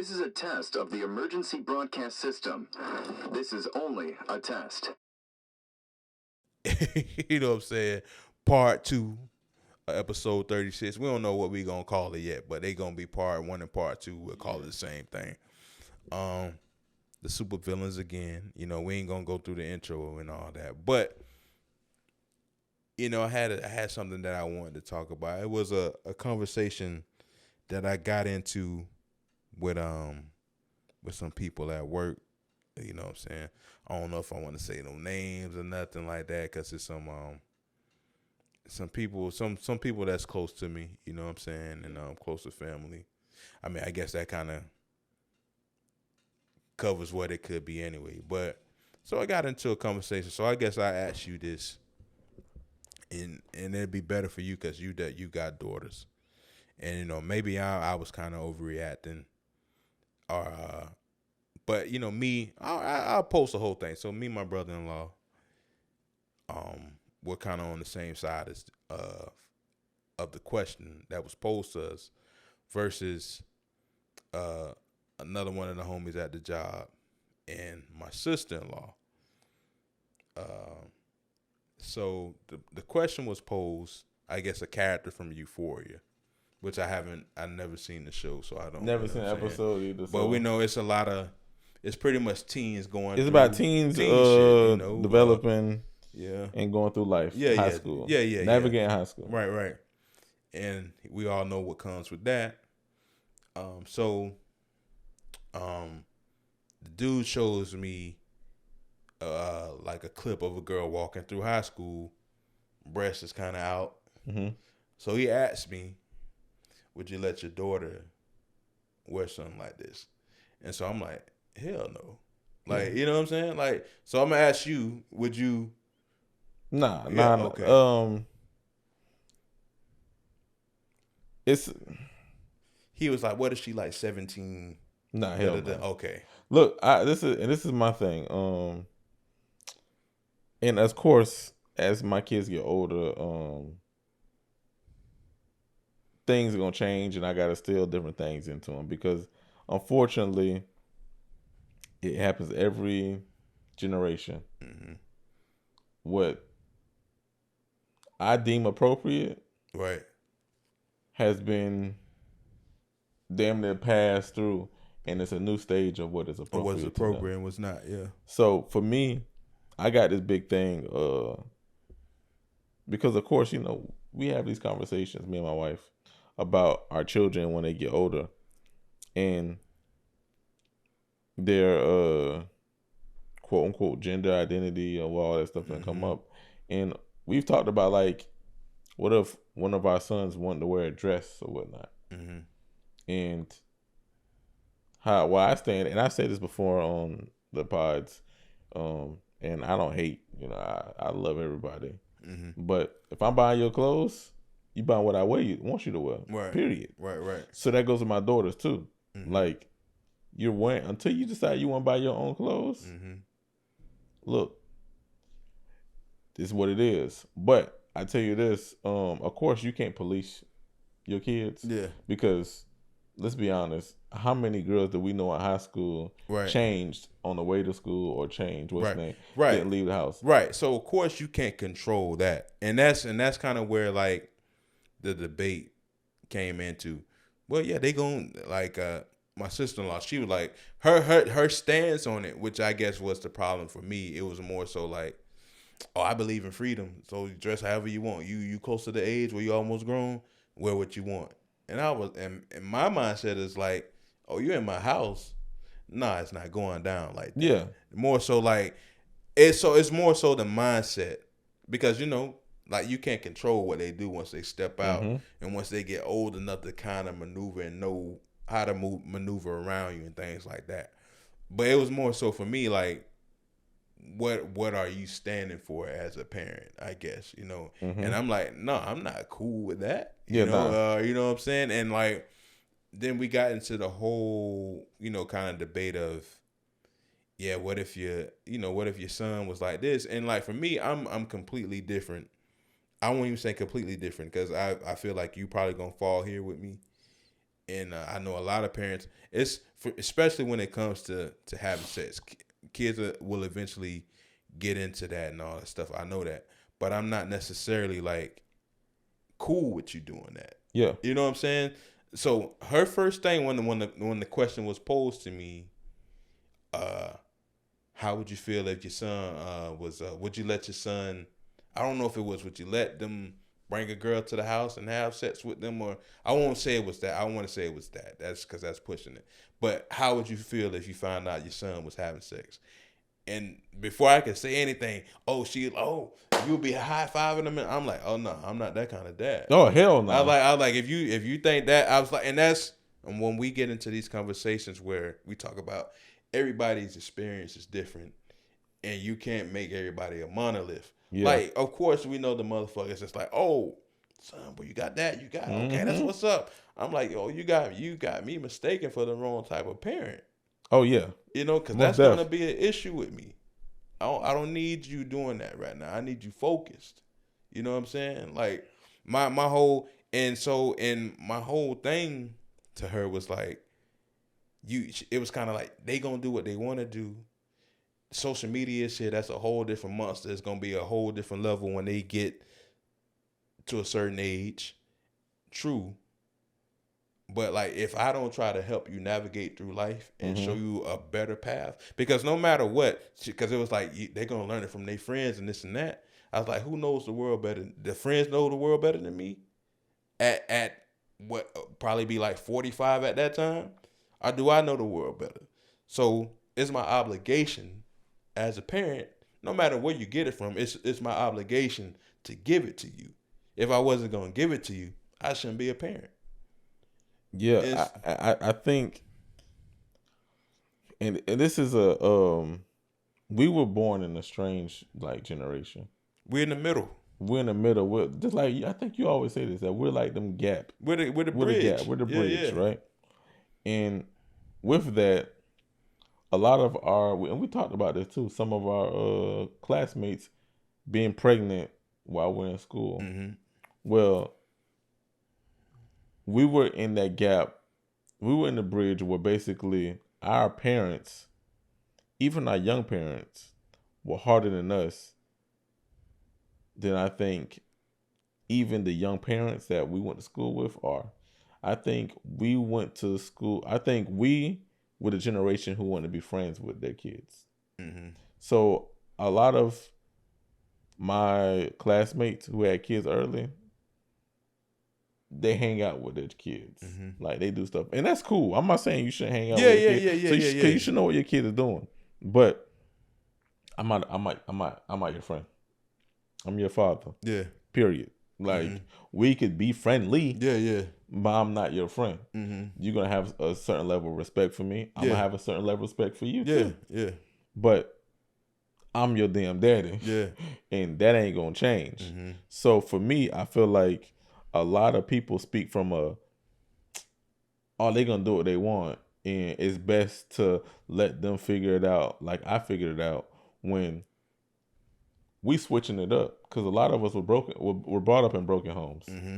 This is a test of the emergency broadcast system. This is only a test. You know what I'm saying? Part 2, episode 36. We don't know what we gonna call it yet, but they gonna be part 1 and part 2. We'll call it the same thing. The super villains again. You know, we ain't gonna go through the intro and all that, but you know, I had something that I wanted to talk about. It was a conversation that I got into with some people at work. You know what I'm saying? I don't know if I want to say no names or nothing like that, because it's some people that's close to me, you know what I'm saying, and close to family. I mean, I guess that kind of covers what it could be anyway. But so I got into a conversation. So I guess I asked you this, and it'd be better for you because you got daughters, and you know maybe I was kind of overreacting, or but you know me, I'll post the whole thing. So me and my brother-in-law, we're kind of on the same side as of the question that was posed to us, versus another one of the homies at the job and my sister-in-law. So the question was posed, I guess, a character from Euphoria, which I've never seen the show, so I don't. Never seen an episode either. But we know it's pretty much teens going. It's about teens shit, you know, developing, and going through life. High school, navigating high school. Right. And we all know what comes with that. So the dude shows me like a clip of a girl walking through high school, breast is kind of out. Mm-hmm. So he asked me, "Would you let your daughter wear something like this?" And so I'm like, "Hell no!" Like, you know what I'm saying? Like, so I'm gonna ask you, would you? Nah. Okay. He was like, "What is she, like 17?" Nah, hell no. Okay. Look, this is my thing. And of course, as my kids get older, things are gonna change, and I gotta steal different things into them, because unfortunately, it happens every generation. Mm-hmm. What I deem appropriate, right, has been damn near passed through, and it's a new stage of what is appropriate. What's appropriate and what's not, yeah. So for me, I got this big thing, because of course, you know, we have these conversations, me and my wife, about our children when they get older, and their quote unquote gender identity or all that stuff that come up. And we've talked about, like, what if one of our sons wanted to wear a dress or whatnot? Mm-hmm. And where I stand, and I've said this before on the pods, and I don't hate, you know, I love everybody. Mm-hmm. But if I'm buying your clothes, you buy what I want you to wear. Right. Period. Right. So that goes with my daughters too. Mm-hmm. Like, you're wearing, until you decide you want to buy your own clothes. Mm-hmm. Look, this is what it is. But I tell you this, of course you can't police your kids. Yeah. Because let's be honest, how many girls that we know in high school changed on the way to school, or changed what's name? Right. Didn't leave the house. Right. So of course you can't control that. And that's kind of where, like, the debate came into. Well, yeah, they gon', like, my sister-in-law, she was like, her stance on it, which I guess was the problem for me. It was more so like, oh, I believe in freedom, so you dress however you want. You close to the age where you almost grown, wear what you want. And my mindset is like, oh, you're in my house. Nah, it's not going down like that. Yeah. More so like, it's more so the mindset, because, you know, like, you can't control what they do once they step out, and once they get old enough to kind of maneuver and know how to maneuver around you and things like that. But it was more so for me, like, what are you standing for as a parent, I guess, you know? And I'm like, no, I'm not cool with that. You know what I'm saying? And, like, then we got into the whole, you know, kind of debate of, yeah, what if your son was like this? And, like, for me, I'm completely different. I won't even say completely different, because I feel like you probably gonna fall here with me. And I know a lot of parents, especially when it comes to having sex, kids will eventually get into that and all that stuff. I know that, but I'm not necessarily like cool with you doing that. Yeah, you know what I'm saying. So her first thing when the question was posed to me, how would you feel if your son would you let your son? I don't know if it was would you let them bring a girl to the house and have sex with them, or I won't say it was that. I want to say it was that. That's because that's pushing it. But how would you feel if you found out your son was having sex? And before I could say anything, you'll be high-fiving them. And I'm like, oh no, I'm not that kind of dad. Oh hell no. I was like, if you think that, I was like, and that's when we get into these conversations where we talk about everybody's experience is different, and you can't make everybody a monolith. Yeah. Like, of course, we know the motherfuckers. It's like, oh, son, but you got that, okay, that's what's up. I'm like, oh, you got me mistaken for the wrong type of parent. Oh yeah, because that's gonna be an issue with me. I don't need you doing that right now. I need you focused. You know what I'm saying? Like my whole thing to her was like, it was kind of like they gonna do what they want to do. Social media shit, that's a whole different monster. It's gonna be a whole different level when they get to a certain age. True. But like, if I don't try to help you navigate through life and show you a better path, because no matter what, because it was like they're gonna learn it from their friends and this and that. I was like, who knows the world better? The friends know the world better than me. At what probably be like 45 at that time, or do I know the world better? So it's my obligation as a parent, no matter where you get it from, it's my obligation to give it to you. If I wasn't gonna give it to you, I shouldn't be a parent. Yeah, I think, and this is we were born in a strange like generation. We're in the middle. We're just like, I think you always say this, that we're like them gap. We're the bridge. We're the bridge, right? And with that, a lot of and we talked about this too, some of our classmates being pregnant while we're in school. Mm-hmm. Well, we were in that gap. We were in the bridge where basically our parents, even our young parents, were harder than us. Then I think even the young parents that we went to school with are. I think we went to school. I think we were the generation who wanted to be friends with their kids. Mm-hmm. So a lot of my classmates who had kids early, they hang out with their kids. Mm-hmm. Like they do stuff. And that's cool. I'm not saying you shouldn't hang out with your kids. So you should know what your kid is doing. But I'm not your friend. I'm your father. Yeah. Period. Like, we could be friendly. Yeah. But I'm not your friend. Mm-hmm. You're going to have a certain level of respect for me. I'm going to have a certain level of respect for you too. Yeah. But I'm your damn daddy. Yeah. And that ain't going to change. Mm-hmm. So for me, I feel like a lot of people speak from they're going to do what they want. And it's best to let them figure it out. Like I figured it out when we switching it up, because a lot of us were brought up in broken homes. Mm-hmm.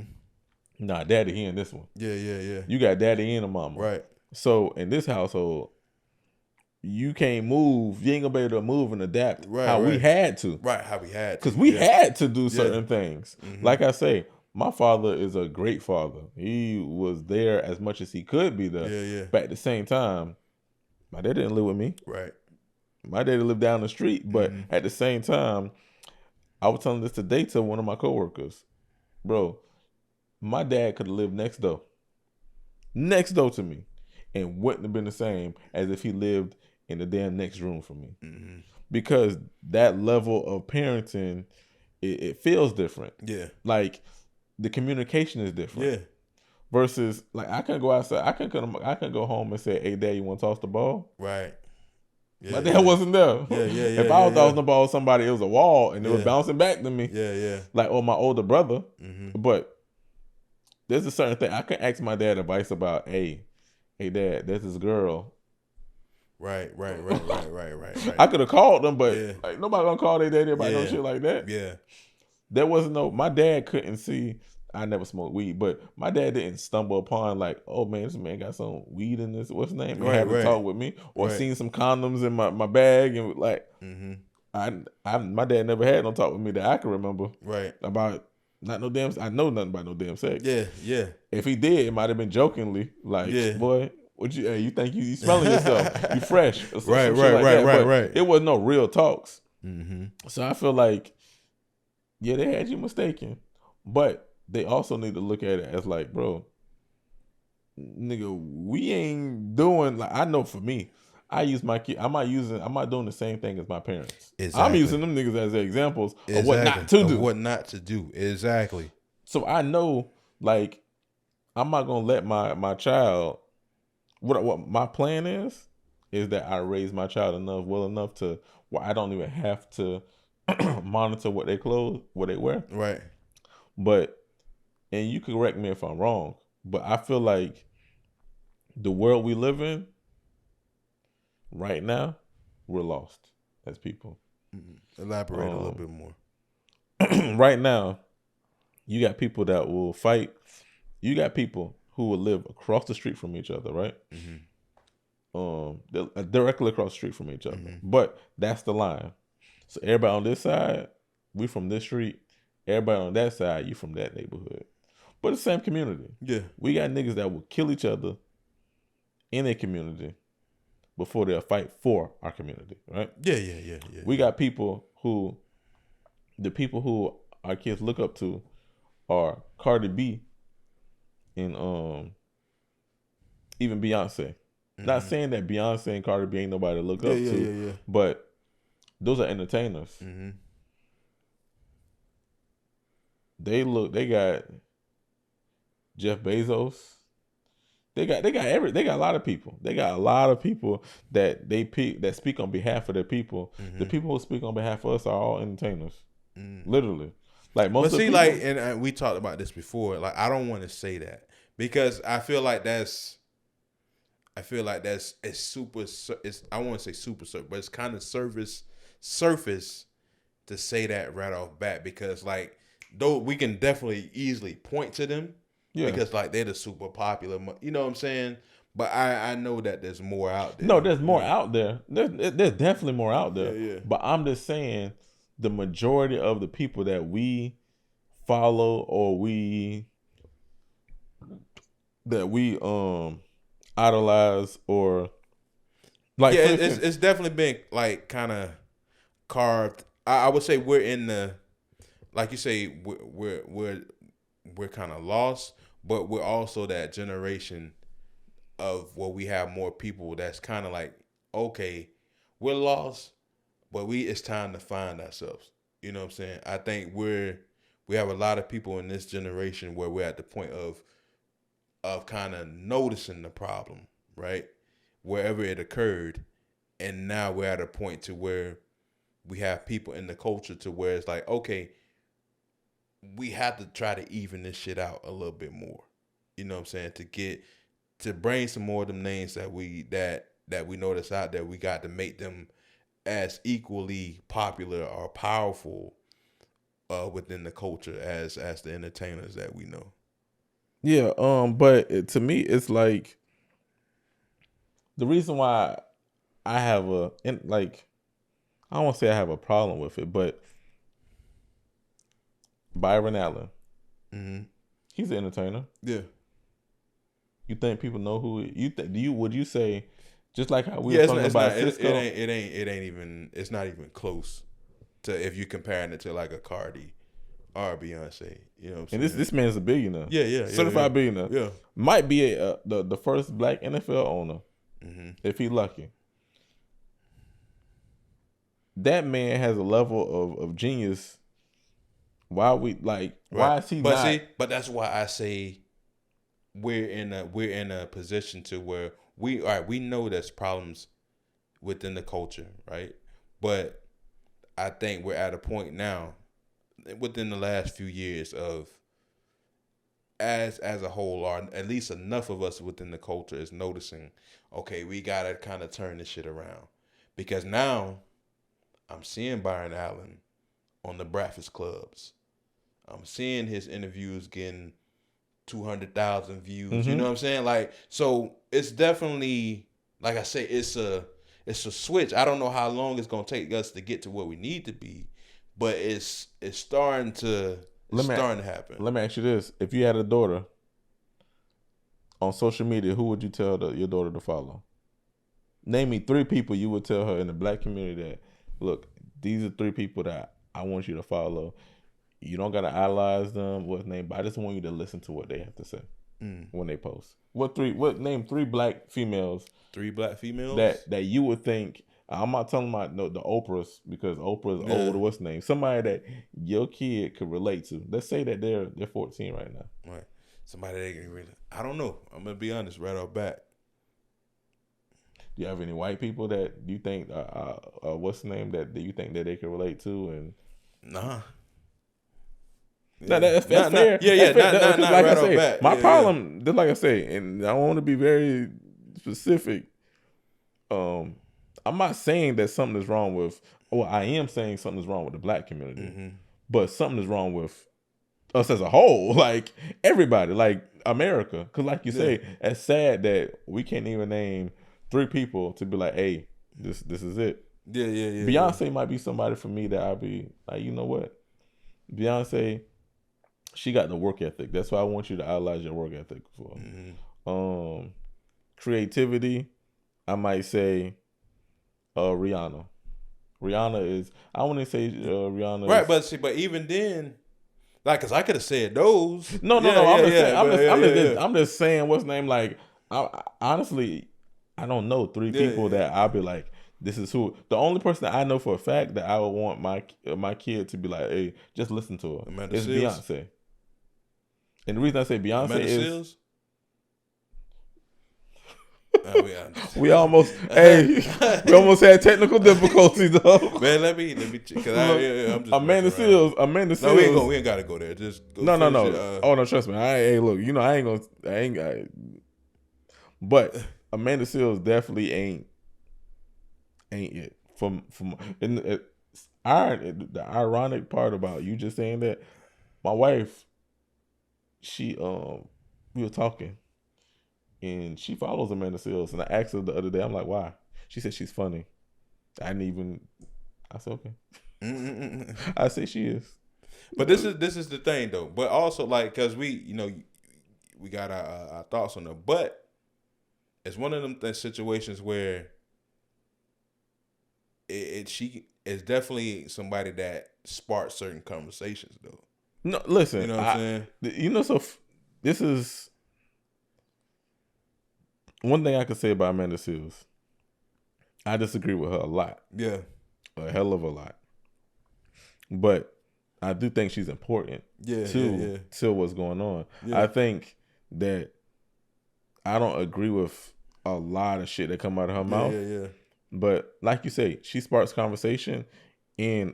Nah, daddy, he in this one. Yeah. You got daddy and a mama. Right. So in this household, you can't move. You ain't gonna be able to move and adapt how we had to. Right, how we had to. Because we had to do certain things. Mm-hmm. Like I say, my father is a great father. He was there as much as he could be there. Yeah. But at the same time, my dad didn't live with me. Right. My daddy lived down the street. But at the same time, I was telling this today to one of my coworkers. Bro, my dad could have lived next door to me, and wouldn't have been the same as if he lived in the damn next room from me. Mm-hmm. Because that level of parenting, it feels different. Yeah. Like, the communication is different. Yeah. Versus, like, I can go outside. I can go home and say, hey, Dad, you want to toss the ball? Right. Yeah, my dad wasn't there. Yeah. If I was tossing the ball with somebody, it was a wall, and it was bouncing back to me. Yeah. Like, or my older brother. Mm-hmm. But there's a certain thing. I can ask my dad advice about, hey, Dad, there's this girl. Right. I could have called them, but like, nobody gonna call their daddy about no shit like that. Yeah. There wasn't my dad couldn't see. I never smoked weed, but my dad didn't stumble upon like, oh man, this man got some weed in this, what's his name? And have to talk with me, or seen some condoms in my bag, and like, my dad never had no talk with me that I can remember. Right. About not no damn. I know nothing about no damn sex. Yeah, yeah. If he did, it might have been jokingly, like, boy, what you think you smelling yourself? You fresh? Or right. It wasn't no real talks. So I feel like, yeah, they had you mistaken, but they also need to look at it as like, bro, nigga, we ain't doing like, I know for me, I use my kid. I'm not doing the same thing as my parents. Exactly. I'm using them niggas as examples of what not to do. What not to do. Exactly. So I know, like, I'm not gonna let my child. What my plan is that I raise my child enough to where I don't even have to monitor what they wear. Right. But, and you can correct me if I'm wrong, but I feel like the world we live in right now, we're lost as people. Elaborate a little bit more. Right now, you got people that will fight. You got people who will live across the street from each other, right? Directly across the street from each other. But that's the line. So everybody on this side, we from this street. Everybody on that side, you from that neighborhood. But the same community. Yeah. We got niggas that will kill each other in a community before they'll fight for our community, right? Yeah. We got people who our kids look up to are Cardi B and even Beyonce. Not saying that Beyonce and Cardi B ain't nobody to look up to, but those are entertainers. They got Jeff Bezos. They got a lot of people. They got a lot of people that that speak on behalf of their people. The people who speak on behalf of us are all entertainers. Literally. Like most of the people, like, and we talked about this before. Like, I don't want to say that because I feel like it's super. I won't say super, but it's kind of surface to say that right off bat because like though we can definitely easily point to them because like they're the super popular. You know what I'm saying? But I know that there's more out there. No, there's more out there. There's definitely more out there. Yeah. But I'm just saying the majority of the people that we follow or that we idolize or like it's definitely been like kind of carved. I would say we're in the, like you say, we're kind of lost, but we're also that generation of where we have more people that's kind of like, okay, we're lost, but it's time to find ourselves. You know what I'm saying? I think we have a lot of people in this generation where we're at the point of kind of noticing the problem, right? Wherever it occurred. And now we're at a point to where we have people in the culture to where it's like, okay, we have to try to even this shit out a little bit more. You know what I'm saying? To bring some more of them names that we know that's out there, we got to make them as equally popular or powerful within the culture as the entertainers that we know. Yeah, but to me, it's like the reason why I have I don't want to say I have a problem with it, but Byron Allen, he's an entertainer. Yeah. You think people know who would you say, just like how we were talking about Cisco? It ain't even, it's not even close to if you're comparing it to like a Cardi or Beyonce. You know what I'm saying? And this man's a billionaire. Yeah. Certified billionaire. Yeah. Might be the first black NFL owner, if he's lucky. That man has a level of genius. Why is he not? But that's why I say we're in a position to where we know there's problems within the culture, right? But I think we're at a point now within the last few years of as a whole, or at least enough of us within the culture is noticing, okay, we gotta kind of turn this shit around. Because now I'm seeing Byron Allen on the breakfast clubs. I'm seeing his interviews getting 200,000 views. Mm-hmm. You know what I'm saying? Like, so it's definitely, like I say, it's a switch. I don't know how long it's gonna take us to get to where we need to be, but it's starting to happen. Let me ask you this: if you had a daughter on social media, who would you tell your daughter to follow? Name me 3 people you would tell her in the black community that, look, these are 3 people that I want you to follow. You don't gotta idolize them, what's name, but I just want you to listen to what they have to say when they post. Name 3 black females? 3 black females that you would think. I'm not talking about the Oprahs, because Oprah's old. What's name? Somebody that your kid could relate to. Let's say that they're 14 right now. Right. Somebody they can really. I don't know. I'm gonna be honest right off bat. Do you have any white people that you think what's the name that you think that they can relate to? And nah. No, that's fair. Not like right I say, off bat. My problem, just like I say, and I want to be very specific. I'm not saying that something is wrong with. Well, I am saying something is wrong with the black community, but something is wrong with us as a whole, like everybody, like America. Because, like you say, it's sad that we can't even name 3 people to be like, "Hey, this is it." Yeah. Beyonce might be somebody for me that I'll be like, you know what, Beyonce. She got the work ethic. That's why I want you to idolize your work ethic for. Creativity, I might say Rihanna. Rihanna is, I want to say Rihanna. Right, but even then, like, cause I could have said those. No. I'm just saying what's name. Like, honestly, I don't know 3 people that I'll be like, this is who. The only person that I know for a fact that I would want my kid to be like, hey, just listen to her. Amanda It's Seals? Beyonce. And the reason I say Beyonce Amanda is Seals? we almost had technical difficulties though. Man, let me check. I'm just Amanda Seals. No, we ain't gotta go there. Just go. No. Oh no, trust me. Look. You know, I ain't gonna. But Amanda Seals definitely ain't it. The ironic part about you just saying that, my wife, she we were talking, and she follows Amanda Seals, and I asked her the other day, I'm like, why? She said she's funny. I said, okay. I say she is. But this is the thing though. But also, like, cause we got our thoughts on her, but it's one of them situations where she is definitely somebody that sparks certain conversations though. No, listen. You know what I'm saying? So this is one thing I could say about Amanda Seals. I disagree with her a lot. Yeah. A hell of a lot. But I do think she's important to what's going on. Yeah. I think that I don't agree with a lot of shit that come out of her mouth. Yeah. But like you say, she sparks conversation, and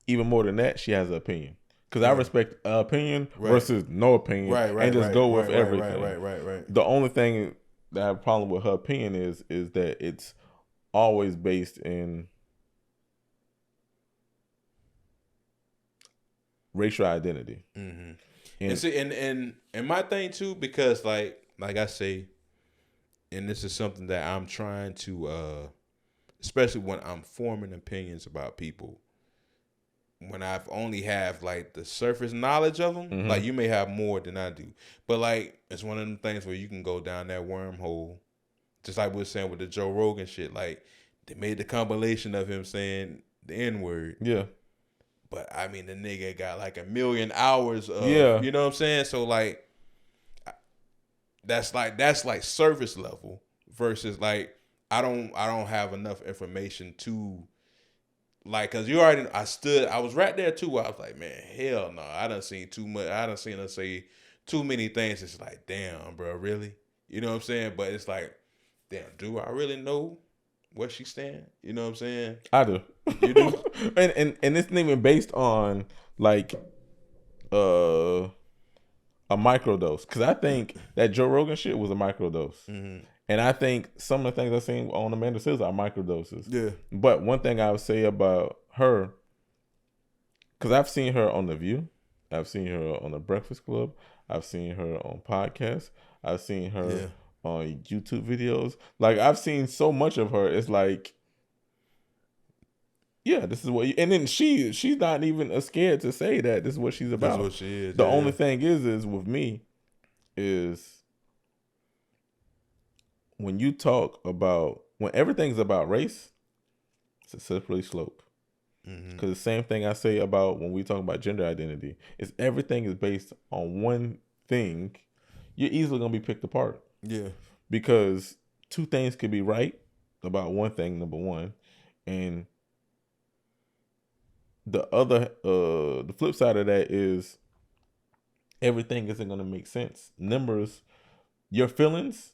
even more than that, she has an opinion. Because I respect opinion versus no opinion, and just go with everything. Right. The only thing that I have a problem with her opinion is that it's always based in racial identity. Mm-hmm. And see, and my thing too, because like I say, and this is something that I'm trying to, especially when I'm forming opinions about people. When I've only have like the surface knowledge of them, like you may have more than I do, but like it's one of them things where you can go down that wormhole, just like we were saying with the Joe Rogan shit. Like they made the compilation of him saying the N-word. Yeah. But I mean, the nigga got like 1 million hours of, you know what I'm saying? So like, that's like surface level versus like, I don't have enough information to, like, cause I was right there too. Where I was like, man, hell no. I done seen too much. I done seen her say too many things. It's like, damn, bro, really? You know what I'm saying? But it's like, damn, do I really know where she stand? You know what I'm saying? I do. You do? and it's not even based on like a microdose. Cause I think that Joe Rogan shit was a microdose. Mm-hmm. And I think some of the things I've seen on Amanda Seals are microdoses. Yeah. But one thing I would say about her, because I've seen her on The View. I've seen her on the Breakfast Club. I've seen her on podcasts. I've seen her on YouTube videos. Like, I've seen so much of her. It's like, yeah, this is what you, and then she's not even scared to say that this is what she's about. That's what she is. The only thing is with me is when you talk about, when everything's about race, it's a slippery slope. Because the same thing I say about when we talk about gender identity is everything is based on one thing, you're easily going to be picked apart. Yeah. Because two things could be right about one thing, number one, and the other, the flip side of that is everything isn't going to make sense. Numbers, your feelings,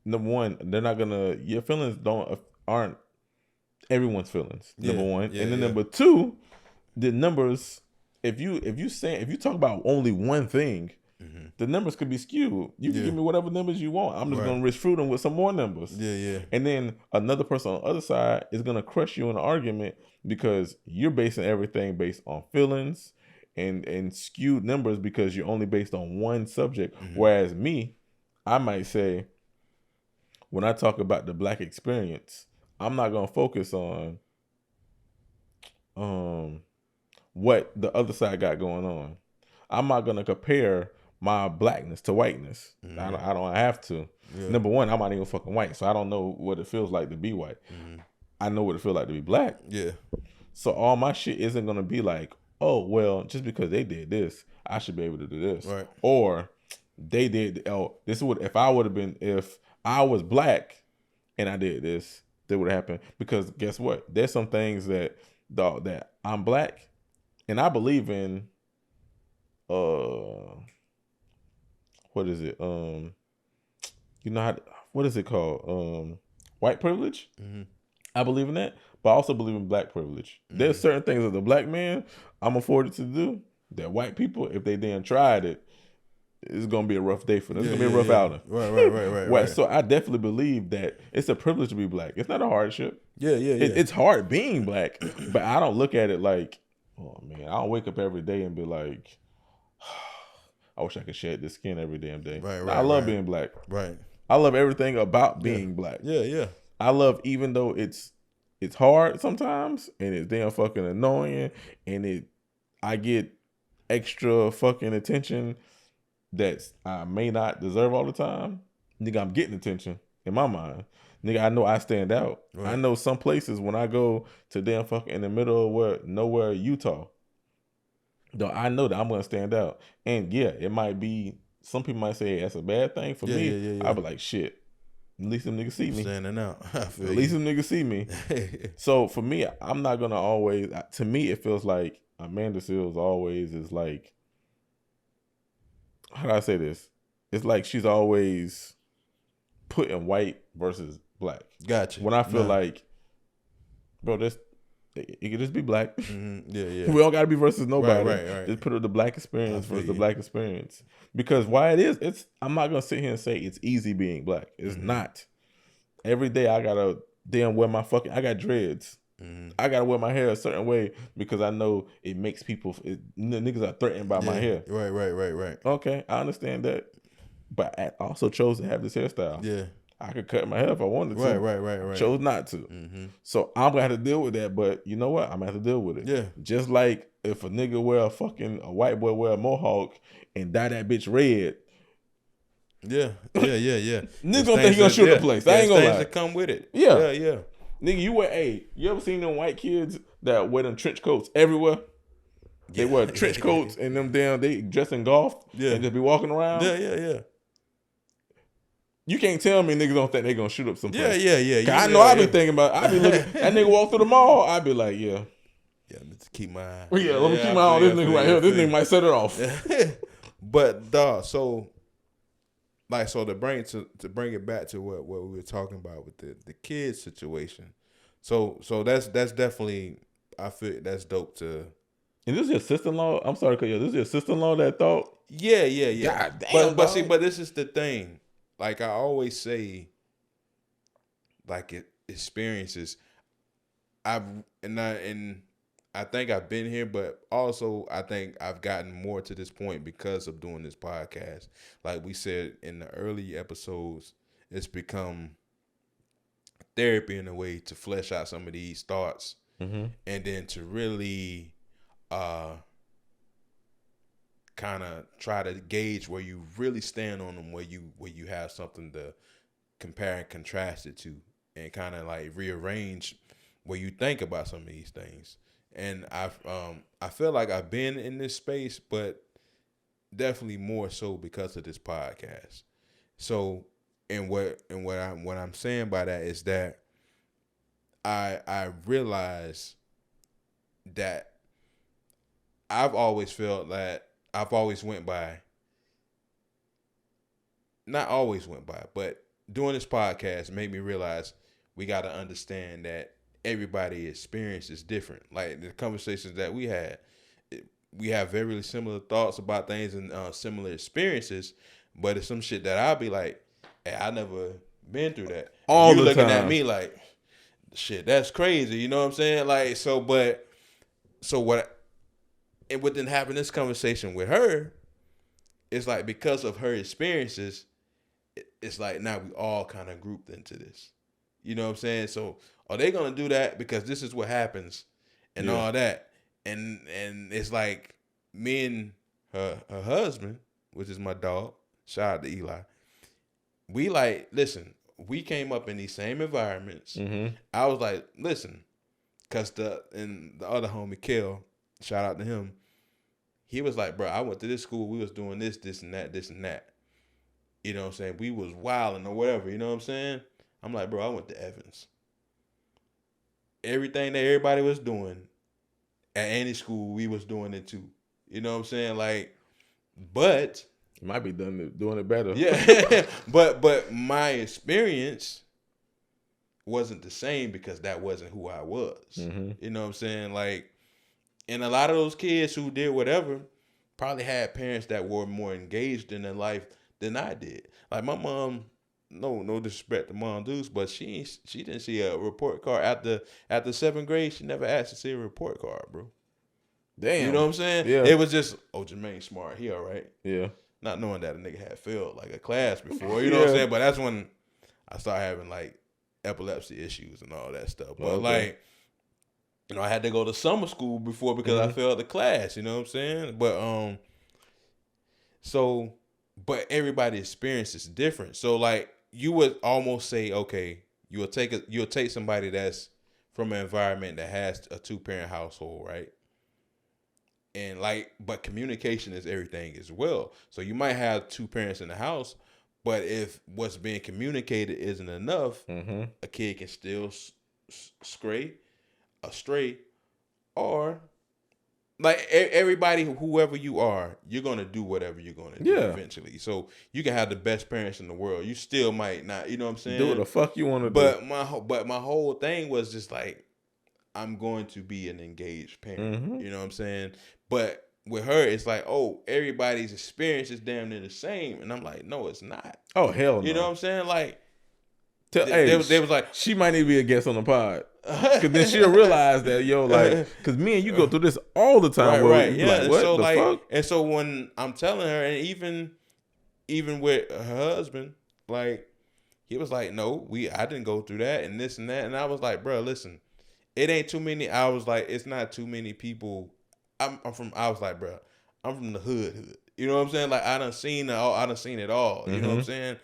number one, they're not going to, your feelings aren't everyone's feelings, number one. And then number two, the numbers, if you talk about only one thing, the numbers could be skewed. You can give me whatever numbers you want. I'm just gonna risk fruit them with some more numbers. And then another person on the other side is gonna crush you in an argument because you're basing everything based on feelings and skewed numbers because you're only based on one subject. Whereas me, I might say, when I talk about the Black experience, I'm not gonna focus on what the other side got going on. I'm not gonna compare my Blackness to whiteness. I don't have to. Number one, I'm not even fucking white, so I don't know what it feels like to be white. I know what it feels like to be Black. So all my shit isn't gonna be like, oh well, just because they did this, I should be able to do this. Or they did. Oh, this would if I was Black and I did this, that would happen. Because guess what? There's some things that I'm Black and I believe in. What is it? You know what is it called? White privilege. I believe in that, but I also believe in Black privilege. There's certain things as a Black man I'm afforded to do that white people, if they then tried it, it's gonna be a rough day for them. It's gonna be a rough outing. Right. So I definitely believe that it's a privilege to be Black. It's not a hardship. It's hard being Black, but I don't look at it like, oh man, I don't wake up every day and be like, I wish I could shed this skin every damn day. I love being Black. I love everything about being Black. I love, even though it's hard sometimes and it's damn fucking annoying and I get extra fucking attention that I may not deserve all the time. Nigga, I'm getting attention in my mind. Nigga, I know I stand out. I know some places when I go to damn fucking in the middle of nowhere, Utah, though I know that I'm gonna stand out. And yeah, it might be, some people might say that's a bad thing. For me, I'll be like, shit, at least them niggas see me. Standing out. At least them niggas see me. So for me, I'm not gonna always, to me, it feels like Amanda Seales always is like, how do I say this? It's like she's always putting white versus Black. Gotcha. When I feel like, bro, it could just be Black. We don't gotta be versus nobody. Right. Just put the Black experience versus the Black experience. Because why it is, I'm not gonna sit here and say it's easy being Black. It's not. Every day I gotta damn wear I got dreads. I gotta wear my hair a certain way because I know it makes people, niggas are threatened by my hair. Right. Okay, I understand that. But I also chose to have this hairstyle. I could cut my hair if I wanted to. Right. Chose not to. So I'm gonna have to deal with that. But you know what? I'm gonna have to deal with it. Just like if a nigga a white boy wear a mohawk and dye that bitch red. Niggas don't think he gonna shoot the place. I ain't gonna lie. Things that come with it. Yeah. Nigga, you ever seen them white kids that wear them trench coats everywhere? They wear trench coats and them damn, they dress in golf and just be walking around. Yeah. You can't tell me niggas don't think they gonna shoot up some place. Yeah. I know I be thinking about, I be looking, that nigga walk through the mall, I be like, let's keep my eye. Let me keep my eye on this nigga right here. This nigga might set it off. But dog, so to bring it back to what we were talking about with the kids situation. So that's definitely, I feel that's dope to. And this is your sister-in-law? I'm sorry, this is your sister-in-law that thought? Yeah. God damn, but this is the thing. Like I always say, like experiences. I I think I've been here, but also I think I've gotten more to this point because of doing this podcast. Like we said in the early episodes, it's become therapy in a way to flesh out some of these thoughts, and then to really kind of try to gauge where you really stand on them, where you have something to compare and contrast it to, and kind of like rearrange where you think about some of these things. And I feel like I've been in this space, but definitely more so because of this podcast. So, and what I'm saying by that is that I realize that I've always felt that I've always went by, not always went by, but doing this podcast made me realize we got to understand that everybody's experience is different. Like the conversations that we had, we have very similar thoughts about things and similar experiences, but it's some shit that I'll be like, hey, I never been through that. All you the looking time. at me like, shit, that's crazy. You know what I'm saying? Like, so what? And what didn't happen this conversation with her, it's like because of her experiences, it's like now we all kind of grouped into this. You know what I'm saying? So are they gonna do that because this is what happens and all that? And it's like me and her husband, which is my dog, shout out to Eli. We like, listen, we came up in these same environments. Mm-hmm. I was like, listen, cause the other homie Kel, shout out to him. He was like, bro, I went to this school. We was doing this and that, this and that. You know what I'm saying? We was wilding or whatever. You know what I'm saying? I'm like, bro, I went to Evans. Everything that everybody was doing at any school, we was doing it too. You know what I'm saying? Like, but You might be doing it better. yeah, but my experience wasn't the same because that wasn't who I was. Mm-hmm. You know what I'm saying? Like, and a lot of those kids who did whatever probably had parents that were more engaged in their life than I did. Like my mom, no disrespect to Mom Deuce, but she didn't see a report card after 7th grade. She never asked to see a report card, bro. Damn. You know what I'm saying? Yeah. It was just, oh, Jermaine's smart. He all right. Yeah. Not knowing that a nigga had failed like a class before. You know what I'm saying? But that's when I started having like epilepsy issues and all that stuff. But like, you know, I had to go to summer school before because I failed the class. You know what I'm saying? But but everybody's experience is different. So like, you would almost say, okay, you'll take somebody that's from an environment that has a 2-parent household, right? And like, but communication is everything as well. So you might have 2 parents in the house, but if what's being communicated isn't enough, a kid can still stray, or like everybody, whoever you are, you're gonna do whatever you're gonna do eventually. So you can have the best parents in the world, you still might not. You know what I'm saying? Do what the fuck you want to do. But my whole thing was just like, I'm going to be an engaged parent. You know what I'm saying? But with her, it's like, oh, everybody's experience is damn near the same, and I'm like, no, it's not. Oh hell no. You know what I'm saying? Like, they was like, she might need to be a guest on the pod. Cause then she'll realize that, yo, like, cause me and you go through this all the time. Right, yeah. Like, what the fuck? And so when I'm telling her, and even with her husband, like, he was like, no, I didn't go through that and this and that, and I was like, bro, listen, it ain't too many. I was like, it's not too many people. I was like, bro, I'm from the hood. You know what I'm saying? Like, I done seen it all. You know what I'm saying?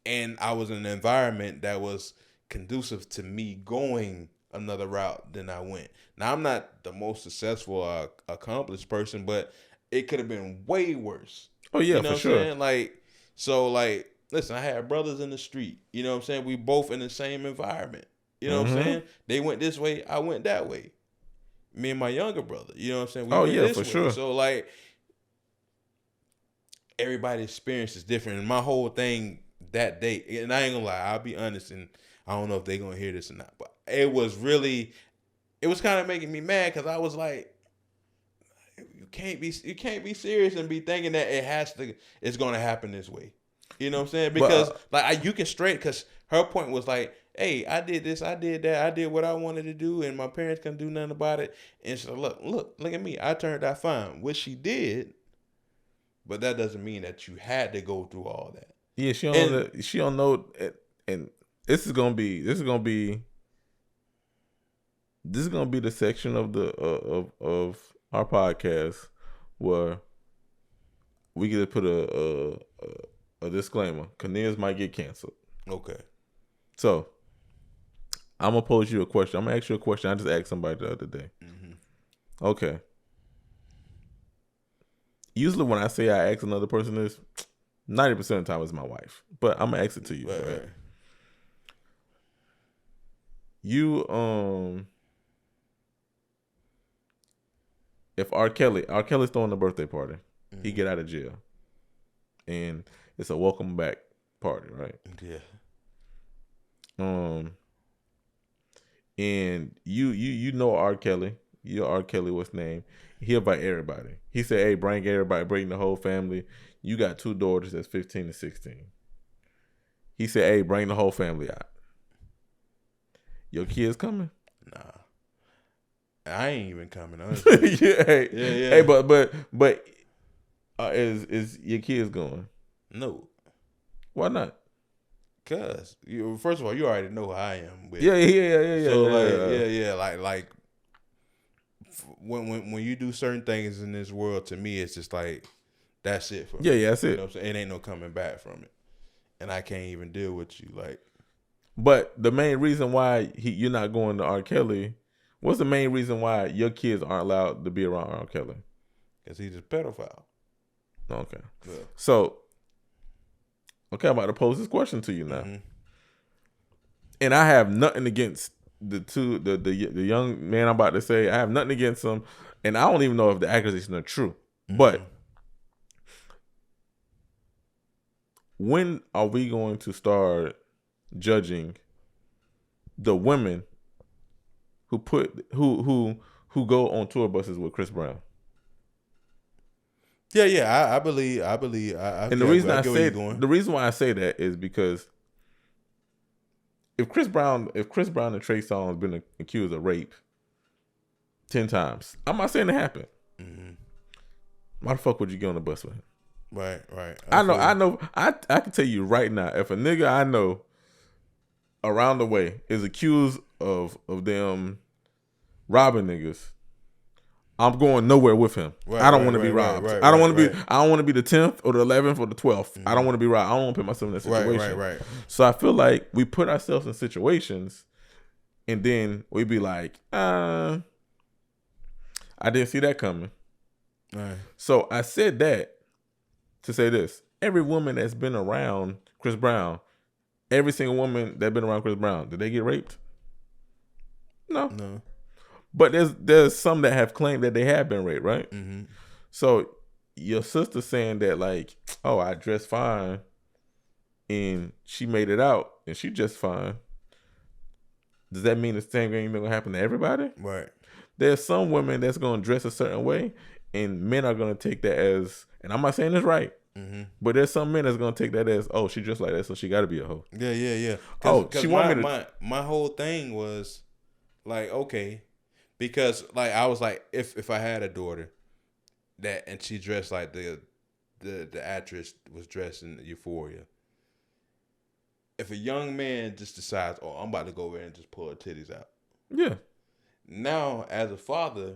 And I was in an environment that was conducive to me going another route than I went. Now, I'm not the most successful, accomplished person, but it could have been way worse. Oh yeah, you know for what sure. I'm saying? Like, so like, listen, I had brothers in the street. You know what I'm saying? We both in the same environment. You know what I'm saying? They went this way, I went that way. Me and my younger brother. You know what I'm saying? We went this way. Sure. So like, everybody's experience is different. And my whole thing that day, and I ain't gonna lie, I'll be honest, and I don't know if they're gonna hear this or not, but it was kind of making me mad because I was like, you can't be serious and be thinking that it's gonna happen this way. You know what I'm saying? Because you can straight, because her point was like, hey, I did this, I did that, I did what I wanted to do, and my parents couldn't do nothing about it. And she's like, look at me. I turned out fine. What she did, but that doesn't mean that you had to go through all that. Yeah, she don't know, and this is gonna be the section of the of our podcast where we get to put a disclaimer. Cornelius might get canceled. Okay. So I'm gonna pose you a question. I'm gonna ask you a question I just asked somebody the other day. Mm-hmm. Okay. Usually when I say I ask another person this, 90% of the time it's my wife. But I'm gonna ask it to you. Right? You if R. Kelly's throwing a birthday party, he get out of jail. And it's a welcome back party, right? Yeah. And you know R. Kelly. You know R. Kelly, what's his name? He invite everybody. He said, hey, bring everybody, bring the whole family. You got 2 daughters that's 15 and 16. He said, hey, bring the whole family out. Your kids coming? Nah. I ain't even coming. yeah, Hey, but is your kids going? No. Why not? Cause first of all, you already know how I am. With, yeah. So like when you do certain things in this world, to me, it's just like that's it for me. Yeah, that's it. You know what I'm saying? It ain't no coming back from it, and I can't even deal with you like. But the main reason why you're not going to R. Kelly, what's the main reason why your kids aren't allowed to be around R. Kelly? Because he's a pedophile. Okay. Yeah. So, I'm about to pose this question to you now. Mm-hmm. And I have nothing against the young man I'm about to say. I have nothing against him. And I don't even know if the accusations are true. Mm-hmm. But when are we going to start judging the women who go on tour buses with Chris Brown? Yeah, I believe. And the reason why I say that is because if Chris Brown and Trey Songz been accused of rape 10 times, I'm not saying it happened. Mm-hmm. Why the fuck would you get on the bus with him? Right. I know. I can tell you right now, if a nigga I know around the way is accused of them robbing niggas, I'm going nowhere with him. I don't want to be robbed. I don't want to be. I don't want to be the 10th or the 11th or the 12th. Mm-hmm. I don't want to be robbed. I don't want to put myself in that situation. Right. So I feel like we put ourselves in situations, and then we be like, I didn't see that coming. Right. So I said that to say this: every woman that's been around Chris Brown, every single woman that's been around Chris Brown, did they get raped? No. But there's some that have claimed that they have been raped, right? Mm-hmm. So your sister saying that like, oh, I dressed fine, and she made it out, and she just fine. Does that mean the same thing is gonna happen to everybody? Right. There's some women that's gonna dress a certain way, and men are gonna take that as, and I'm not saying it's right, mm-hmm. but there's some men that's gonna take that as, oh, she dressed like that, so she got to be a hoe. Yeah. Cause she wanted me to. My whole thing was like, okay. Because like I was like, if I had a daughter that and she dressed like the actress was dressed in Euphoria, if a young man just decides, oh, I'm about to go over and just pull her titties out. Yeah. Now as a father,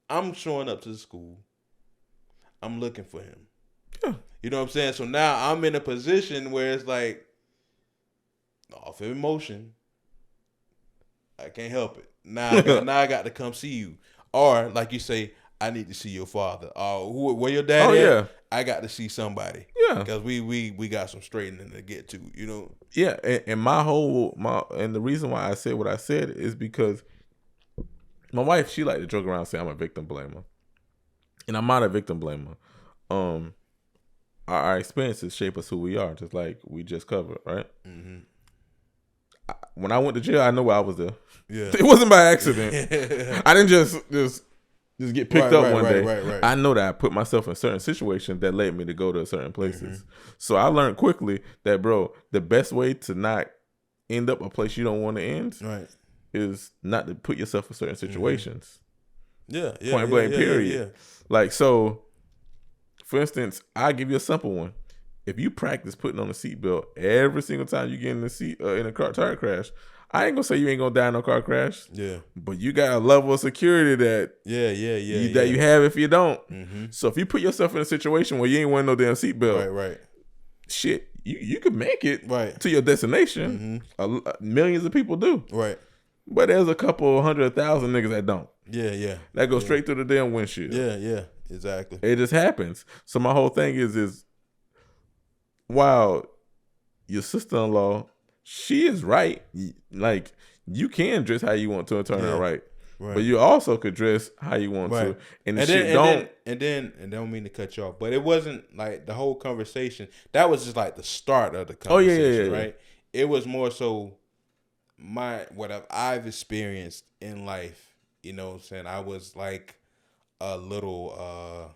I'm showing up to the school. I'm looking for him. Yeah. You know what I'm saying? So now I'm in a position where it's like off of emotion. I can't help it. Now I got to come see you. Or, like you say, I need to see your father. Or where your dad is? Yeah. I got to see somebody. Yeah. Because we got some straightening to get to, you know? Yeah, and and the reason why I said what I said is because my wife, she like to joke around and say I'm a victim blamer. And I'm not a victim blamer. Our experiences shape us who we are, just like we just covered, right? Mm-hmm. When I went to jail, I know why I was there. Yeah. It wasn't by accident. I didn't just get picked up one day. Right. I know that I put myself in certain situations that led me to go to certain places. Mm-hmm. So I learned quickly that, bro, the best way to not end up a place you don't want to end, Right. is not to put yourself in certain situations. Yeah. Point blank, period. Yeah. Like, so, for instance, I'll give you a simple one. If you practice putting on a seatbelt every single time you get in the seat in a car tire crash, I ain't gonna say you ain't gonna die in no car crash. Yeah. But you got a level of security that you have if you don't. Mm-hmm. So if you put yourself in a situation where you ain't wearing no damn seatbelt, Right. shit, you could make it Right. to your destination. Millions of people do. Right. But there's a couple 100,000 niggas that don't. Yeah. That go straight through the damn windshield. Yeah. Exactly. It just happens. So my whole thing is while your sister-in-law, she is right. Like, you can dress how you want to and turn out right. But you also could dress how you want to. And don't mean to cut you off, but it wasn't like the whole conversation. That was just like the start of the conversation, right? It was more so what I've experienced in life, you know what I'm saying? I was like a little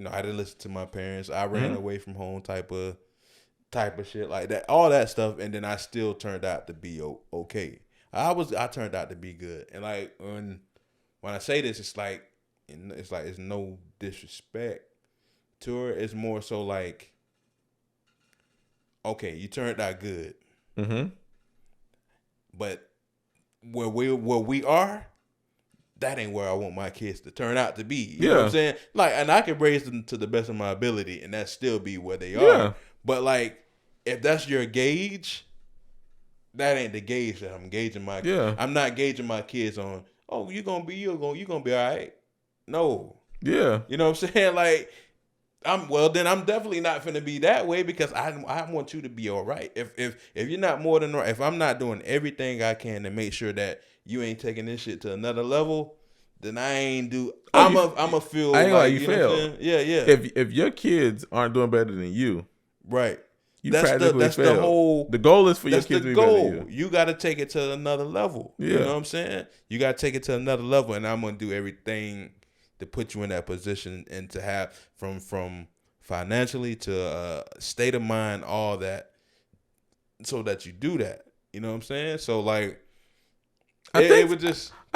I had to listen to my parents. I ran away from home type of shit like that. All that stuff, and then I still turned out to be okay. I turned out to be good. And like when I say this, it's no disrespect to her. It's more so like, okay, you turned out good. Mm-hmm. But where we are, that ain't where I want my kids to turn out to be. You know what I'm saying? Like, and I can raise them to the best of my ability and that still be where they are. But like, if that's your gauge, that ain't the gauge that I'm gauging my kids. I'm not gauging my kids on, you're gonna be all right. No. Yeah. You know what I'm saying? Like, then I'm definitely not finna be that way, because I want you to be all right. If you're not more than right, if I'm not doing everything I can to make sure that you ain't taking this shit to another level, then I ain't do. I'ma feel I ain't like you failed. Yeah. If your kids aren't doing better than you, right. That's the whole. The goal is for your kids to be better than you. You got to take it to another level. Yeah. You know what I'm saying? You got to take it to another level, and I'm gonna do everything to put you in that position and to have from financially to state of mind, all that, so that you do that. You know what I'm saying? So like, I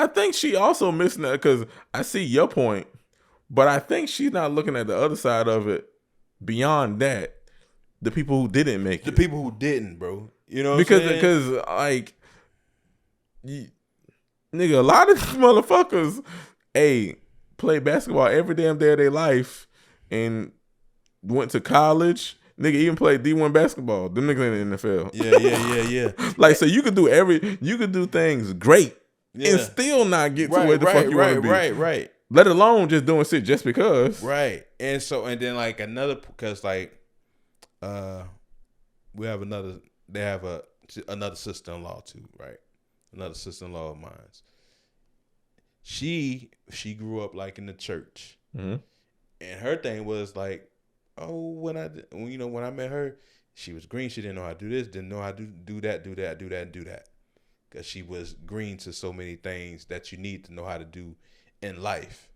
think she also missing that, because I see your point, but I think she's not looking at the other side of it. Beyond that, the people who didn't make it, the people who didn't, bro. You know what I'm saying? Because like, nigga, a lot of these motherfuckers, play basketball every damn day of their life and went to college. Nigga even played D1 basketball. Them niggas in the NFL. Yeah. Like, so you could do things great and still not get to where the fuck you want to be. Right. Let alone just doing shit just because. Right. And then like because like they have another sister-in-law too, right? Another sister-in-law of mine. She grew up like in the church, and her thing was like, when I met her, she was green. She didn't know how to do this, didn't know how to do that, because she was green to so many things that you need to know how to do in life.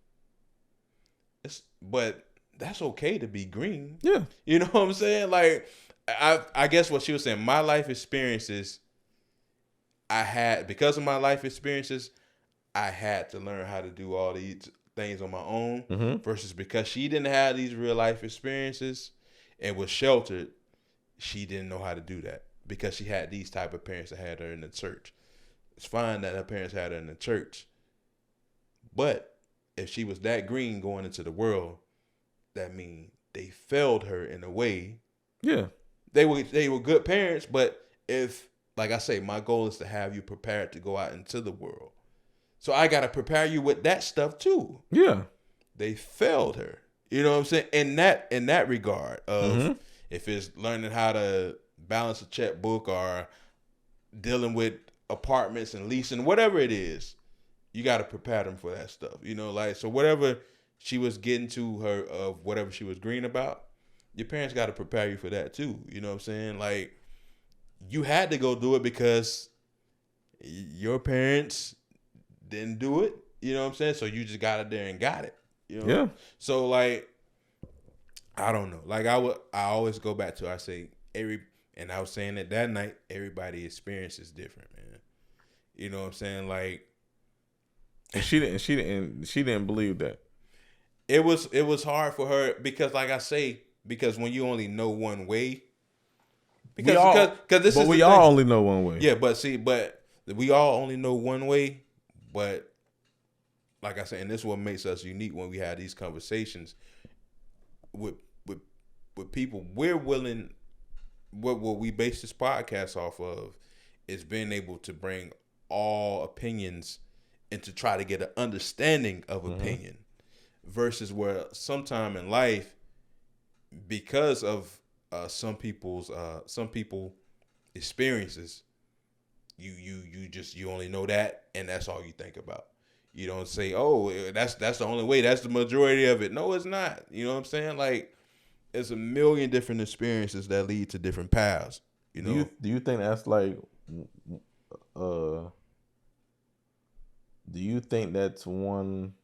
But that's okay to be green. Yeah, you know what I'm saying? Like, I guess what she was saying, my life experiences, because of my life experiences, I had to learn how to do all these things on my own, versus because she didn't have these real life experiences and was sheltered, she didn't know how to do that because she had these type of parents that had her in the church. It's fine that her parents had her in the church, but if she was that green going into the world, that means they failed her in a way. Yeah, they were good parents, but if, like I say, my goal is to have you prepared to go out into the world. So I got to prepare you with that stuff too. Yeah. They failed her. You know what I'm saying? In that regard of if it's learning how to balance a checkbook or dealing with apartments and leasing, whatever it is, you got to prepare them for that stuff. You know, like, so whatever she was getting to her of whatever she was green about, your parents got to prepare you for that too. You know what I'm saying? Like, you had to go do it because your parents didn't do it, you know what I'm saying? So you just got out there and got it, you know? Yeah. So like, I don't know. Like I always go back to, I say And I was saying that night, everybody experience is different, man. You know what I'm saying? Like, and she didn't believe that. It was hard for her because, like I say, because when you only know one way, we all only know one way. Yeah, but we all only know one way. But like I said, and this is what makes us unique when we have these conversations with people. We're willing. What we base this podcast off of is being able to bring all opinions and to try to get an understanding of opinion, versus where sometime in life, because of some people experiences, you only know that, and that's all you think about. You don't say, oh, that's the only way, that's the majority of it. No, it's not. You know what I'm saying? Like, there's a million different experiences that lead to different paths. You know? Do you think that's like do you think that's one?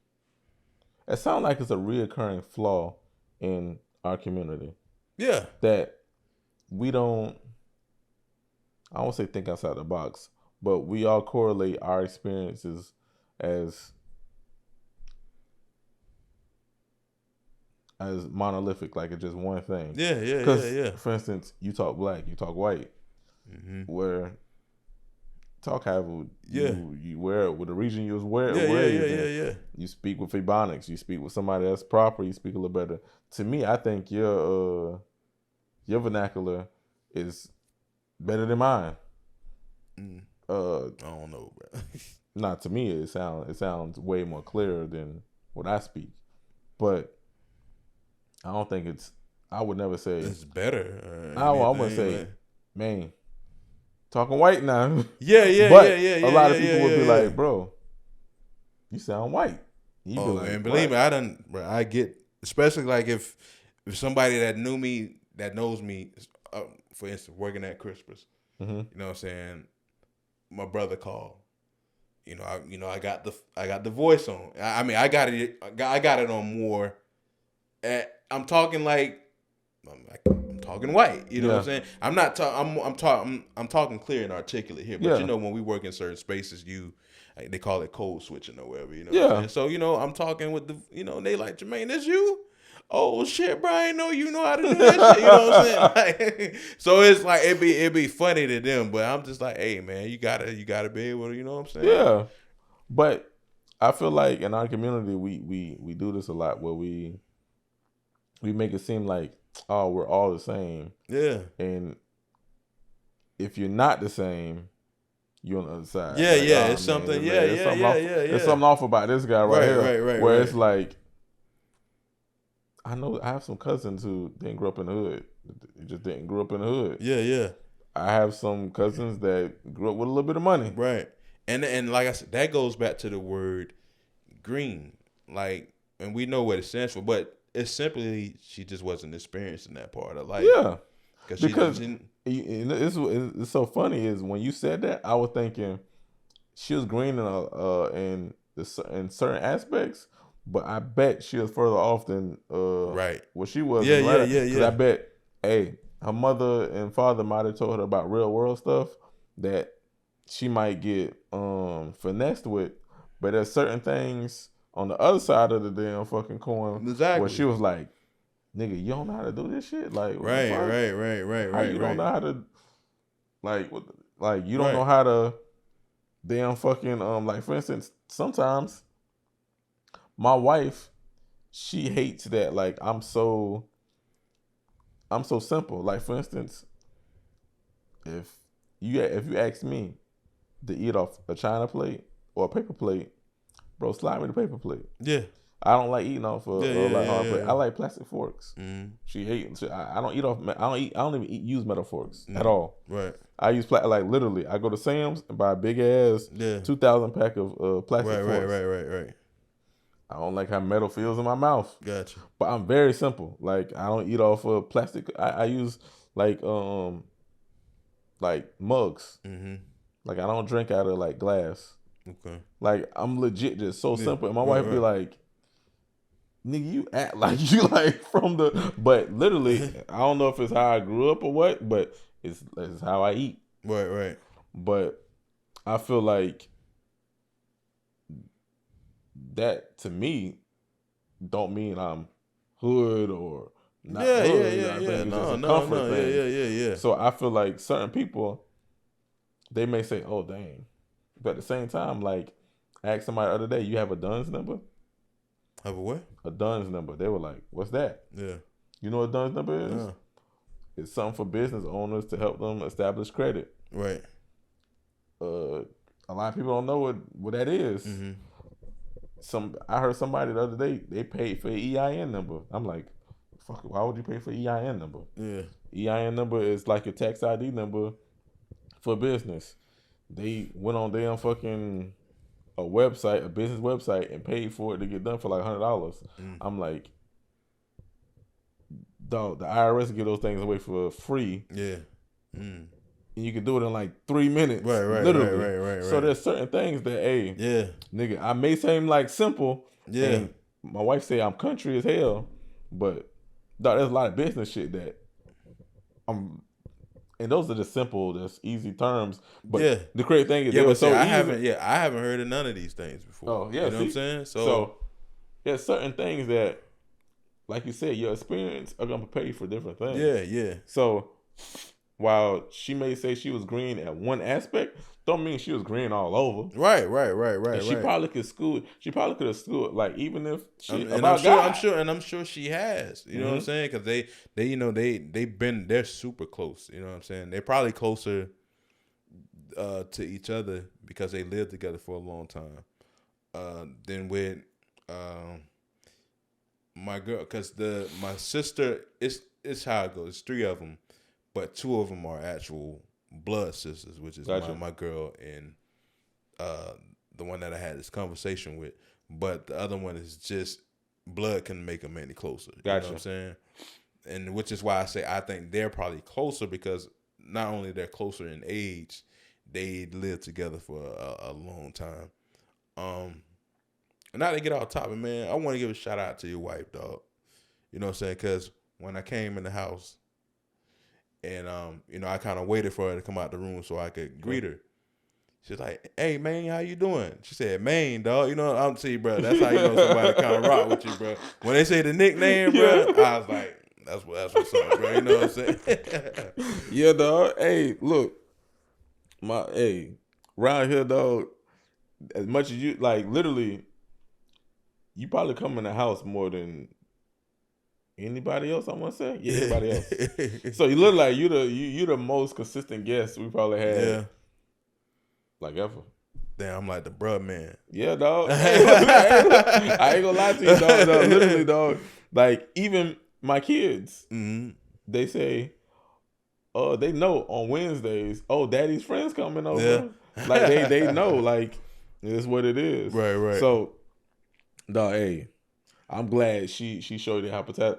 It sounds like it's a reoccurring flaw in our community. Yeah. That we don't, I won't say think outside the box, but we all correlate our experiences as monolithic, like it's just one thing. Yeah. For instance, you talk black, you talk white, where talk however you wear it with the region you was wearing. Yeah. You speak with Ebonics, you speak with somebody that's proper, you speak a little better. To me, I think your vernacular is better than mine. I don't know, bro. Not to me, it sounds way more clearer than what I speak, but I don't think it's. I would never say it's better. I wouldn't say, man, talking white now. Yeah. But a lot of people would be like, bro, you sound white. You'd be like, man, believe me, I get, especially like if somebody that knows me, for instance, working at Crispers, you know what I'm saying. My brother called. I got the voice on. I mean, I got it on more. I'm talking like I'm talking white. You know what I'm saying? I'm not. I'm talking clear and articulate here. But when we work in certain spaces, they call it code switching or whatever. You know. What I'm saying? So I'm talking with the. They like, Jermaine, that's you. Oh shit, bro! I know you know how to do that shit. You know what I'm saying? Like, so it's like it'd be funny to them, but I'm just like, hey man, you gotta be able to. You know what I'm saying? Yeah, but I feel like in our community we do this a lot where we make it seem like, oh, we're all the same. Yeah. And if you're not the same, you're on the other side. Yeah, like, yeah. It's something. There's something off about this guy right here. Right. Where it's like, I have some cousins who didn't grow up in the hood. They just didn't grow up in the hood. Yeah. I have some cousins that grew up with a little bit of money. Right. And like I said, that goes back to the word green. Like, and we know what it stands for, but it's simply she just wasn't experienced in that part of life. Yeah. Because it's so funny is when you said that, I was thinking she was green in certain aspects, but I bet she was further off than what she was. Yeah. Because I bet, her mother and father might have told her about real world stuff that she might get finessed with, but there's certain things on the other side of the damn fucking coin where she was like, nigga, you don't know how to do this shit? Like, right. You don't know how to, you don't know how to damn fucking, like, for instance, sometimes my wife, she hates that, like, I'm so simple. Like, for instance, if you ask me to eat off a china plate or a paper plate, bro, slide me the paper plate. Yeah. I don't like eating off hard plate. I like plastic forks. Mm-hmm. She hates. I don't eat off. I don't even use metal forks at all. Right. I use like literally. I go to Sam's and buy a big ass 2,000 pack of plastic forks. Right. I don't like how metal feels in my mouth. Gotcha. But I'm very simple. Like, I don't eat off of plastic. I use like mugs. Mm-hmm. Like, I don't drink out of like glass. Okay. Like, I'm legit just so simple. And my wife be like, nigga, you act like you like from the, but literally, I don't know if it's how I grew up or what, but it's how I eat. Right. But I feel like that to me don't mean I'm hood or not hood. I think it's just a comfort thing. Yeah. So I feel like certain people, they may say, "Oh, dang," but at the same time, like, I asked somebody the other day, "You have a DUNS number?" Have a what? A DUNS number. They were like, "What's that?" Yeah. You know what a DUNS number is? No. It's something for business owners to help them establish credit. Right. A lot of people don't know what that is. I heard somebody the other day, they paid for an EIN number. I'm like, fuck, why would you pay for EIN number? Yeah. EIN number is like your tax ID number for business. They went on their fucking a business website, and paid for it to get done for like $100. I'm like, dog, the IRS give those things away for free. Yeah. And you can do it in like 3 minutes. Right. Literally. Right. So there's certain things that, hey, yeah, nigga, I may seem like simple. Yeah. And my wife say I'm country as hell, but dog, there's a lot of business shit that and those are just simple, just easy terms. But the crazy thing is, but so I haven't heard of none of these things before. Oh yeah, you know what I'm saying? So there's certain things that, like you said, your experience are gonna prepare you for different things. Yeah. So while she may say she was green at one aspect, don't mean she was green all over. Right. And she probably could school. She probably could have schooled, like, even if she I'm sure she has. You know what I'm saying? Because they're super close. You know what I'm saying? They're probably closer to each other because they lived together for a long time. Than with my girl, because my sister, it's how it goes. It's 3 of them, but 2 of them are actual blood sisters, which is my girl and the one that I had this conversation with. But the other one is just blood can make them any closer. You know what I'm saying? And which is why I say I think they're probably closer, because not only they're closer in age, they lived together for a long time. And now to get off topic, man, I want to give a shout out to your wife, dog. You know what I'm saying? Because when I came in the house, and I kind of waited for her to come out the room so I could greet her. She's like, "Hey, man, how you doing?" She said, "Man, dog." You know, I'm see, bro. That's how you know somebody kind of rock with you, bro. When they say the nickname, bro, I was like, "That's what's up, bro." You know what I'm saying? Yeah, dog. Hey, look, around here, dog. As much as you like, literally, you probably come in the house more than anybody else, I want to say. Yeah, anybody else. So you look like you the most consistent guest we probably had, like, ever. Damn, I'm like the bruh man. Yeah, dog. I ain't gonna lie to you, dog. Literally, dog. Like, even my kids, they say, "Oh, they know on Wednesdays. Oh, Daddy's friends coming over." Yeah. Like they know, like, it's what it is. Right. So, dog, hey, I'm glad she showed you how to.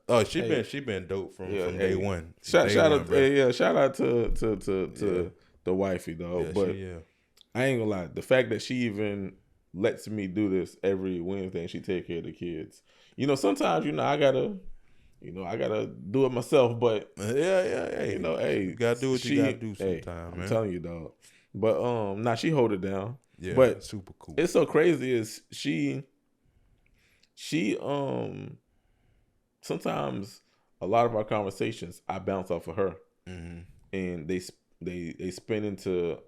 Oh, she been dope from day one. Shout out to the wifey, dog. But I ain't gonna lie, the fact that she even lets me do this every Wednesday and she take care of the kids. You know, sometimes I gotta do it myself. But you gotta do what you gotta do sometimes. I'm man. telling you, dog. But she hold it down. Yeah, but super cool. It's so crazy is she sometimes a lot of our conversations I bounce off of her, and they spin into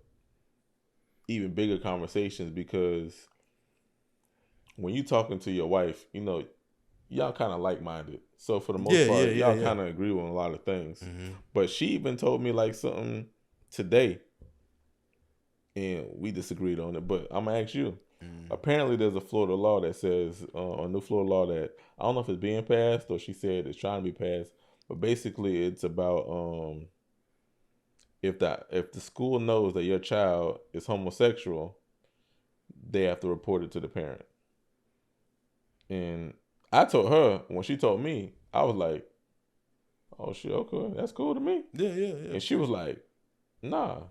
even bigger conversations, because when you talking to your wife, y'all kind of like-minded. So for the most part, y'all kind of agree on a lot of things. But she even told me like something today, and we disagreed on it. But I'm gonna ask you. Apparently, there's a Florida law that says, a new Florida law that I don't know if it's being passed or she said it's trying to be passed, but basically it's about if the school knows that your child is homosexual, they have to report it to the parent. And I told her, when she told me, I was like, "Oh shit, okay, that's cool to me." Yeah. And she was like, "Nah."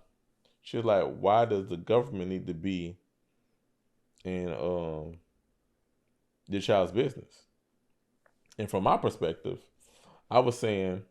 She was like, "Why does the government need to be in your child's business?" And from my perspective, I was saying,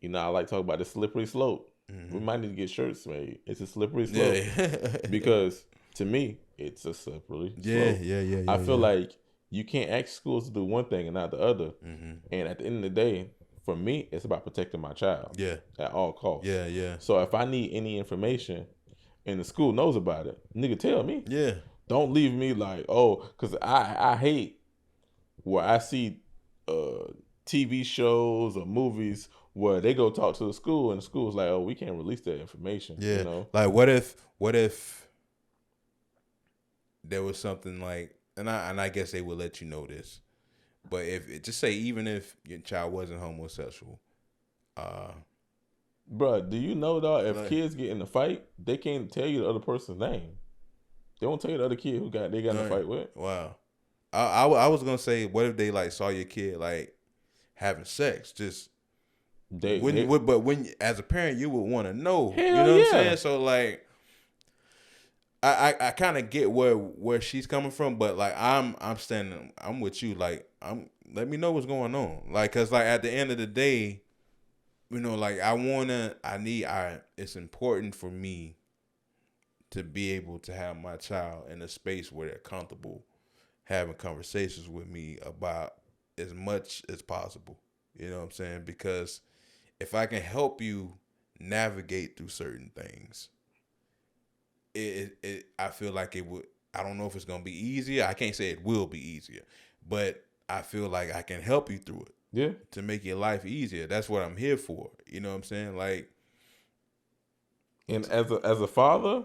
I like to talk about the slippery slope. We might need to get shirts made. It's a slippery slope. Yeah. Because to me, it's a slippery Yeah, slope. yeah. I feel like you can't ask schools to do one thing and not the other. And at the end of the day, for me, it's about protecting my child. Yeah. At all costs. Yeah. So if I need any information and the school knows about it, nigga, tell me. Yeah. Don't leave me like, because I hate where I see TV shows or movies where they go talk to the school and the school's like, we can't release that information. Yeah. Like what if there was something like, and I guess they would let you know this, but just say even if your child wasn't homosexual, bruh, do you know dog? If kids get in a fight, they can't tell you the other person's name. They won't tell you the other kid they got in a fight with. Wow. I was gonna say, what if they like saw your kid like having sex? Just but when as a parent you would want to know. You know what I'm saying? So like, I kind of get where she's coming from, but like I'm with you. Like let me know what's going on. Like, cause like at the end of the day, like it's important for me to be able to have my child in a space where they're comfortable having conversations with me about as much as possible. You know what I'm saying? Because if I can help you navigate through certain things, I feel like it would. I don't know if it's gonna be easier. I can't say it will be easier, but I feel like I can help you through it. Yeah. To make your life easier. That's what I'm here for. You know what I'm saying? Like, and as a father,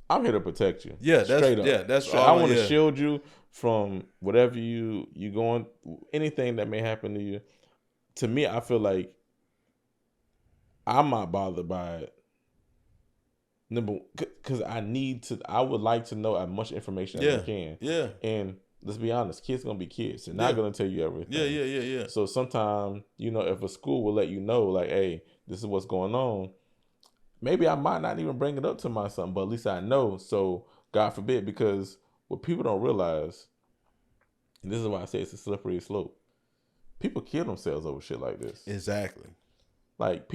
I'm here to protect you. Yeah, straight up. Yeah, that's all. I want to shield you from whatever you going, anything that may happen to you. To me, I feel like I'm not bothered by it. Because I would like to know as much information as I can. Yeah. And let's be honest, kids gonna be kids. They're not gonna tell you everything. Yeah. So sometimes, if a school will let you know, like, hey, this is what's going on, maybe I might not even bring it up to my son, but at least I know. So God forbid, because what people don't realize, and this is why I say it's a slippery slope, people kill themselves over shit like this. Exactly. Like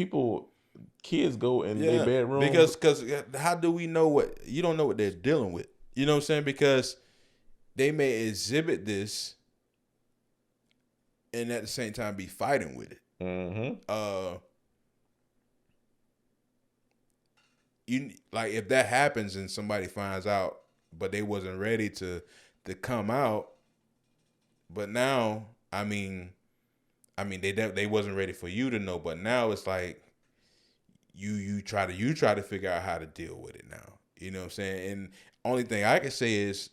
kids go in their bedroom. Because how do we know you don't know what they're dealing with. You know what I'm saying? Because they may exhibit this and at the same time be fighting with it. Mm-hmm. Like if that happens and somebody finds out, but they wasn't ready to come out, but now, I mean they wasn't ready for you to know, but now it's like you try to figure out how to deal with it now. You know what I'm saying? And only thing I can say is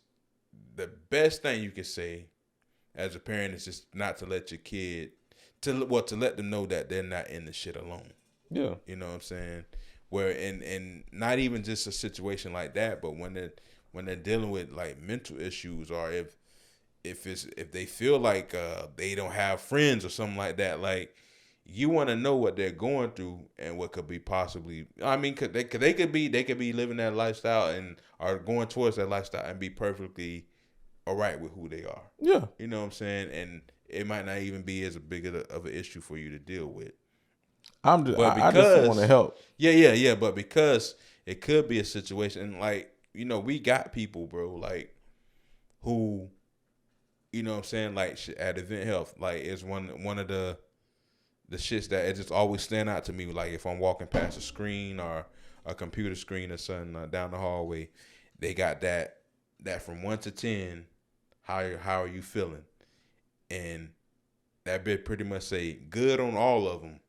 the best thing you can say as a parent is just not to let your kid to let them know that they're not in the shit alone. Yeah. You know what I'm saying? Where and not even just a situation like that, but when they're dealing with like mental issues, or if they feel like they don't have friends or something like that, like you want to know what they're going through and what could be possibly. I mean, they could be living that lifestyle and are going towards that lifestyle and be perfectly all right with who they are. Yeah, you know what I'm saying, and it might not even be as big of an issue for you to deal with. I just want to help. Yeah. But because it could be a situation, like, we got people, bro, like who, you know what I'm saying, like at Event Health, like it's one of the shits that it just always stand out to me. Like if I'm walking past a screen or a computer screen or something down the hallway, they got that from 1 to 10, how are you feeling? And that bit pretty much say good on all of them.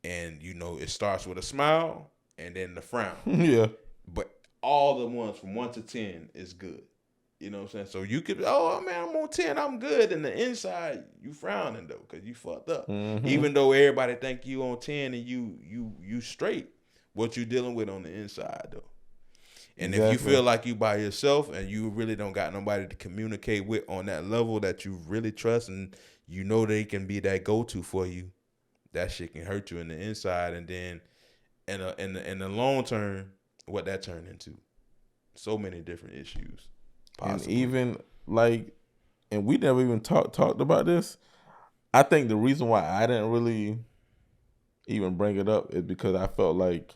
And it starts with a smile and then the frown. Yeah. But all the ones from 1 to 10 is good. You know what I'm saying? So you could, oh man, I'm on 10, I'm good. And the inside, you frowning though, because you fucked up. Mm-hmm. Even though everybody think you on 10 and you straight, what you dealing with on the inside though. And If you feel like you by yourself and you really don't got nobody to communicate with on that level that you really trust and they can be that go-to for you, that shit can hurt you in the inside. And then in the long term, what that turned into. So many different issues. Possibly. And even we never even talked about this. I think the reason why I didn't really even bring it up is because I felt like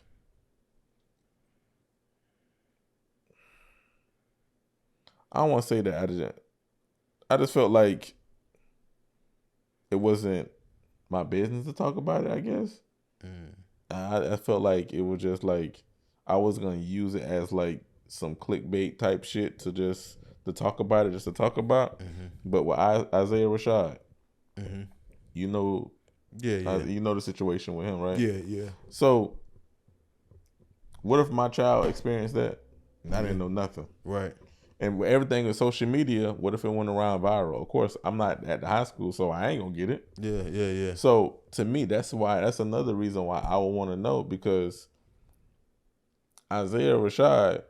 I don't want to say that I didn't. I just felt like it wasn't my business to talk about it, I guess. I felt like it was just like I was gonna use it as like some clickbait type shit to talk about it, just to talk about. But with Isaiah Rashad, you know, you know the situation with him, right? Yeah. So, what if my child experienced that? I didn't know nothing. Right. And with everything with social media, what if it went around viral? Of course, I'm not at the high school, so I ain't gonna get it. Yeah. So to me, that's another reason why I would want to know, because Isaiah Rashad,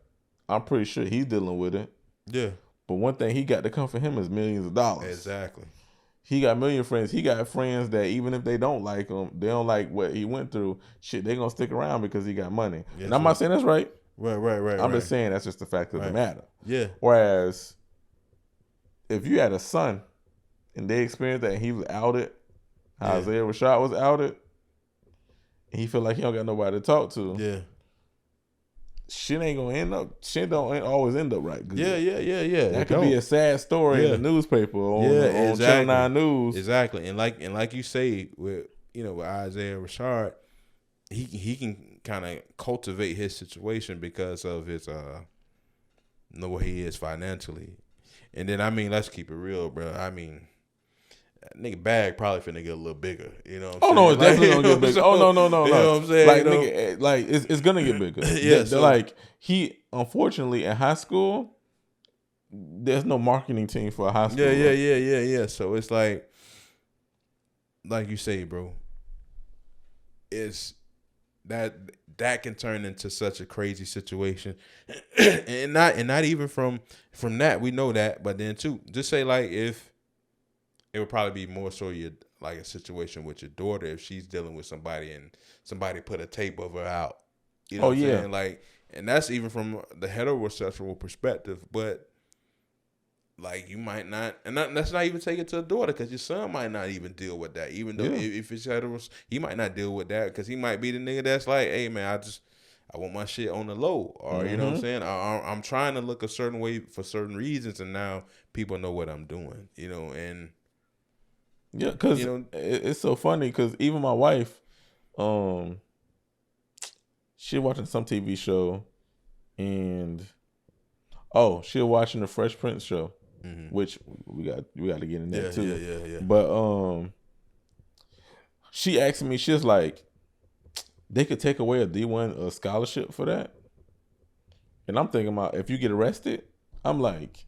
I'm pretty sure he's dealing with it. Yeah. But one thing he got to come for him is millions of dollars. Exactly. He got million friends. He got friends that even if they don't like him, they don't like what he went through, shit, they gonna stick around because he got money. Yes, and I'm not saying that's right. Right. I'm just saying that's just the fact of the matter. Yeah. Whereas if you had a son and they experienced that and he was outed, Isaiah Rashad was outed, and he feel like he don't got nobody to talk to. Yeah. Shit ain't gonna end up. Shit don't always end up right good. Yeah. That could be a sad story in the newspaper on exactly. Channel 9 News. Exactly, and like you say with Isaiah Rashad, he can kind of cultivate his situation because of his know where he is financially, and then let's keep it real, bro. Nigga bag probably finna get a little bigger. You know what I'm saying? No, it's definitely gonna get bigger. No. You know what I'm saying? Like, nigga, like it's gonna get bigger. Yeah. So, like he, unfortunately, in high school, there's no marketing team for a high school. Yeah. So it's like you say, bro. It's that can turn into such a crazy situation, and not even from that, we know that, but then too, just say like if. It would probably be more so like a situation with your daughter if she's dealing with somebody and somebody put a tape of her out. You know what I'm saying? Like, and that's even from the heterosexual perspective, but like you might not, and let's not even take it to a daughter, because your son might not even deal with that. Even though if it's heteros, he might not deal with that because he might be the nigga that's like, hey man, I want my shit on the low, or you know what I'm saying? I'm trying to look a certain way for certain reasons, and now people know what I'm doing, and. Yeah, because it's so funny because even my wife, she watching some TV show, and she was watching the Fresh Prince show, which we got to get in there too. Yeah. But she asked me, she's like, they could take away a D1 scholarship for that, and I'm thinking about if you get arrested, I'm like,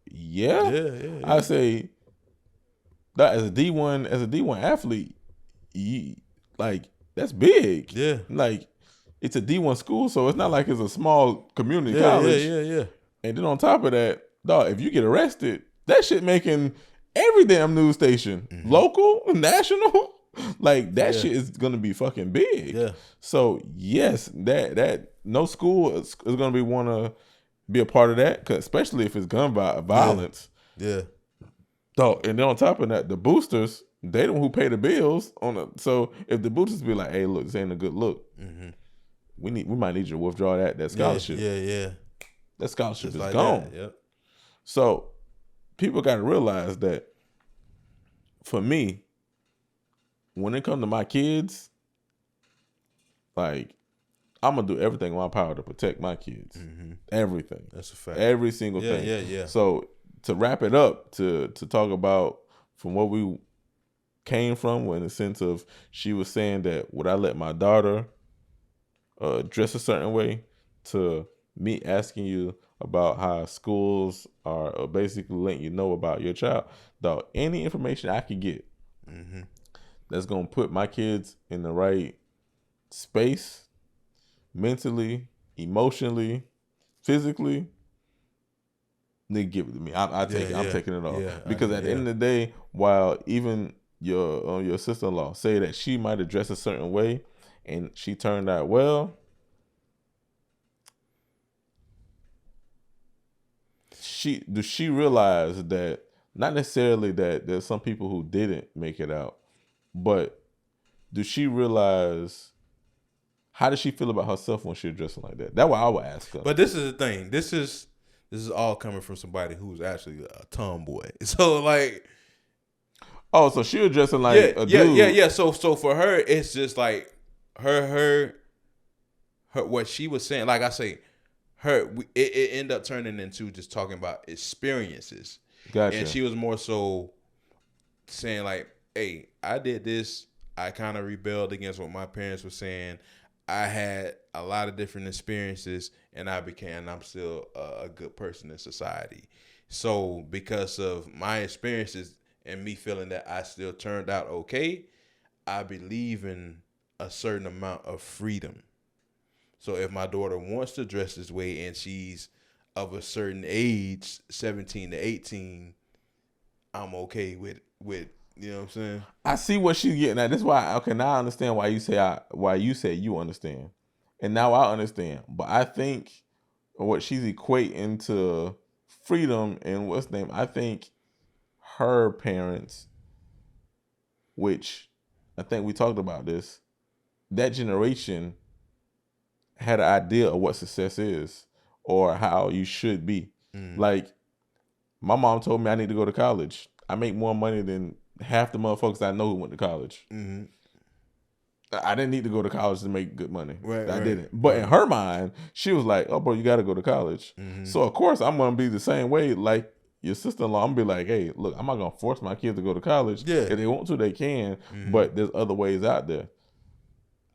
yeah. I say. That as a D1 athlete, that's big. Yeah. Like it's a D1 school, so it's not like it's a small community college. Yeah. And then on top of that, dog, if you get arrested, that shit making every damn news station, local, national, like that shit is gonna be fucking big. Yeah. So yes, that no school is gonna wanna be a part of that, 'cause especially if it's gun violence. Yeah. So, and then on top of that, the boosters, they don't who pay the bills so if the boosters be like, hey, look, this ain't a good look. We might need you to withdraw that scholarship. Yeah. That scholarship is like gone. Yep. So people gotta realize that for me, when it comes to my kids, like I'm gonna do everything in my power to protect my kids. Everything. That's a fact. Every single thing. Yeah. So to wrap it up, to talk about from what we came from, in the sense of she was saying that would I let my daughter dress a certain way, to me asking you about how schools are basically letting you know about your child. Dog, any information I can get that's gonna put my kids in the right space, mentally, emotionally, physically, nigga, give it to me. I'm taking it off. Because at the end of the day, while even your sister-in-law say that she might have dressed a certain way and she turned out well, does she realize that not necessarily that there's some people who didn't make it out, but does she realize? How does she feel about herself when she's dressing like that? That's what I would ask her. But this is the thing. This is all coming from somebody who's actually a tomboy. So like, oh, so she was dressing like a dude. Yeah. So for her, it's just like her what she was saying. Like I say, it ended up turning into just talking about experiences. Gotcha. And she was more so saying like, "Hey, I did this. I kind of rebelled against what my parents were saying. I had a lot of different experiences, and I'm still a good person in society. So because of my experiences and me feeling that I still turned out okay, I believe in a certain amount of freedom. So if my daughter wants to dress this way and she's of a certain age, 17 to 18, I'm okay with you know what I'm saying? I see what she's getting at. That's why. Okay, now I understand why you say you understand, and now I understand. But I think what she's equating to freedom and what's the name. I think her parents, which I think we talked about this, that generation had an idea of what success is or how you should be. Like my mom told me I need to go to college. I make more money than half the motherfuckers I know who went to college. Mm-hmm. I didn't need to go to college to make good money. Right, I didn't. But in her mind, she was like, "Oh, bro, you got to go to college." Mm-hmm. So of course, I'm gonna be the same way. Like your sister-in-law, I'm gonna be like, "Hey, look, I'm not gonna force my kids to go to college. Yeah. If they want to, they can. Mm-hmm. But there's other ways out there."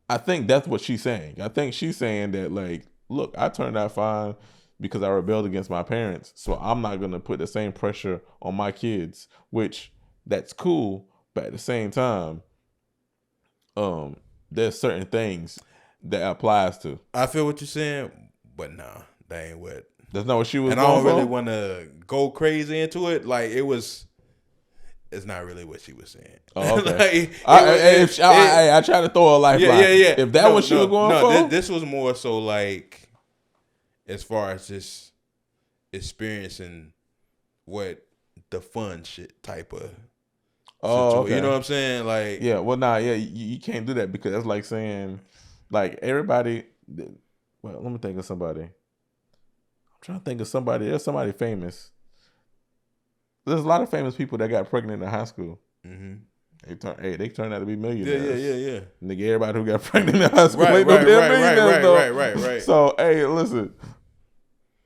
I think that's what she's saying. I think she's saying that, like, look, I turned out fine because I rebelled against my parents. So I'm not gonna put the same pressure on my kids, which that's cool. But at the same time, there's certain things that applies to. I feel what you're saying, but nah, that ain't what. That's not what she was. And I don't really want to go crazy into it. Like it's not really what she was saying. Oh, okay. I try to throw a lifeline. Yeah. If that what she was going for, this was more so like as far as just experiencing what the fun shit type of. Oh, okay. You know what I'm saying? Like, yeah. Well, you can't do that because that's like saying, like everybody. Well, let me think of somebody. I'm trying to think of somebody. There's somebody famous. There's a lot of famous people that got pregnant in high school. Mm-hmm. They turned out to be millionaires. Yeah. Nigga, everybody who got pregnant in high school ain't Right. So, hey, listen.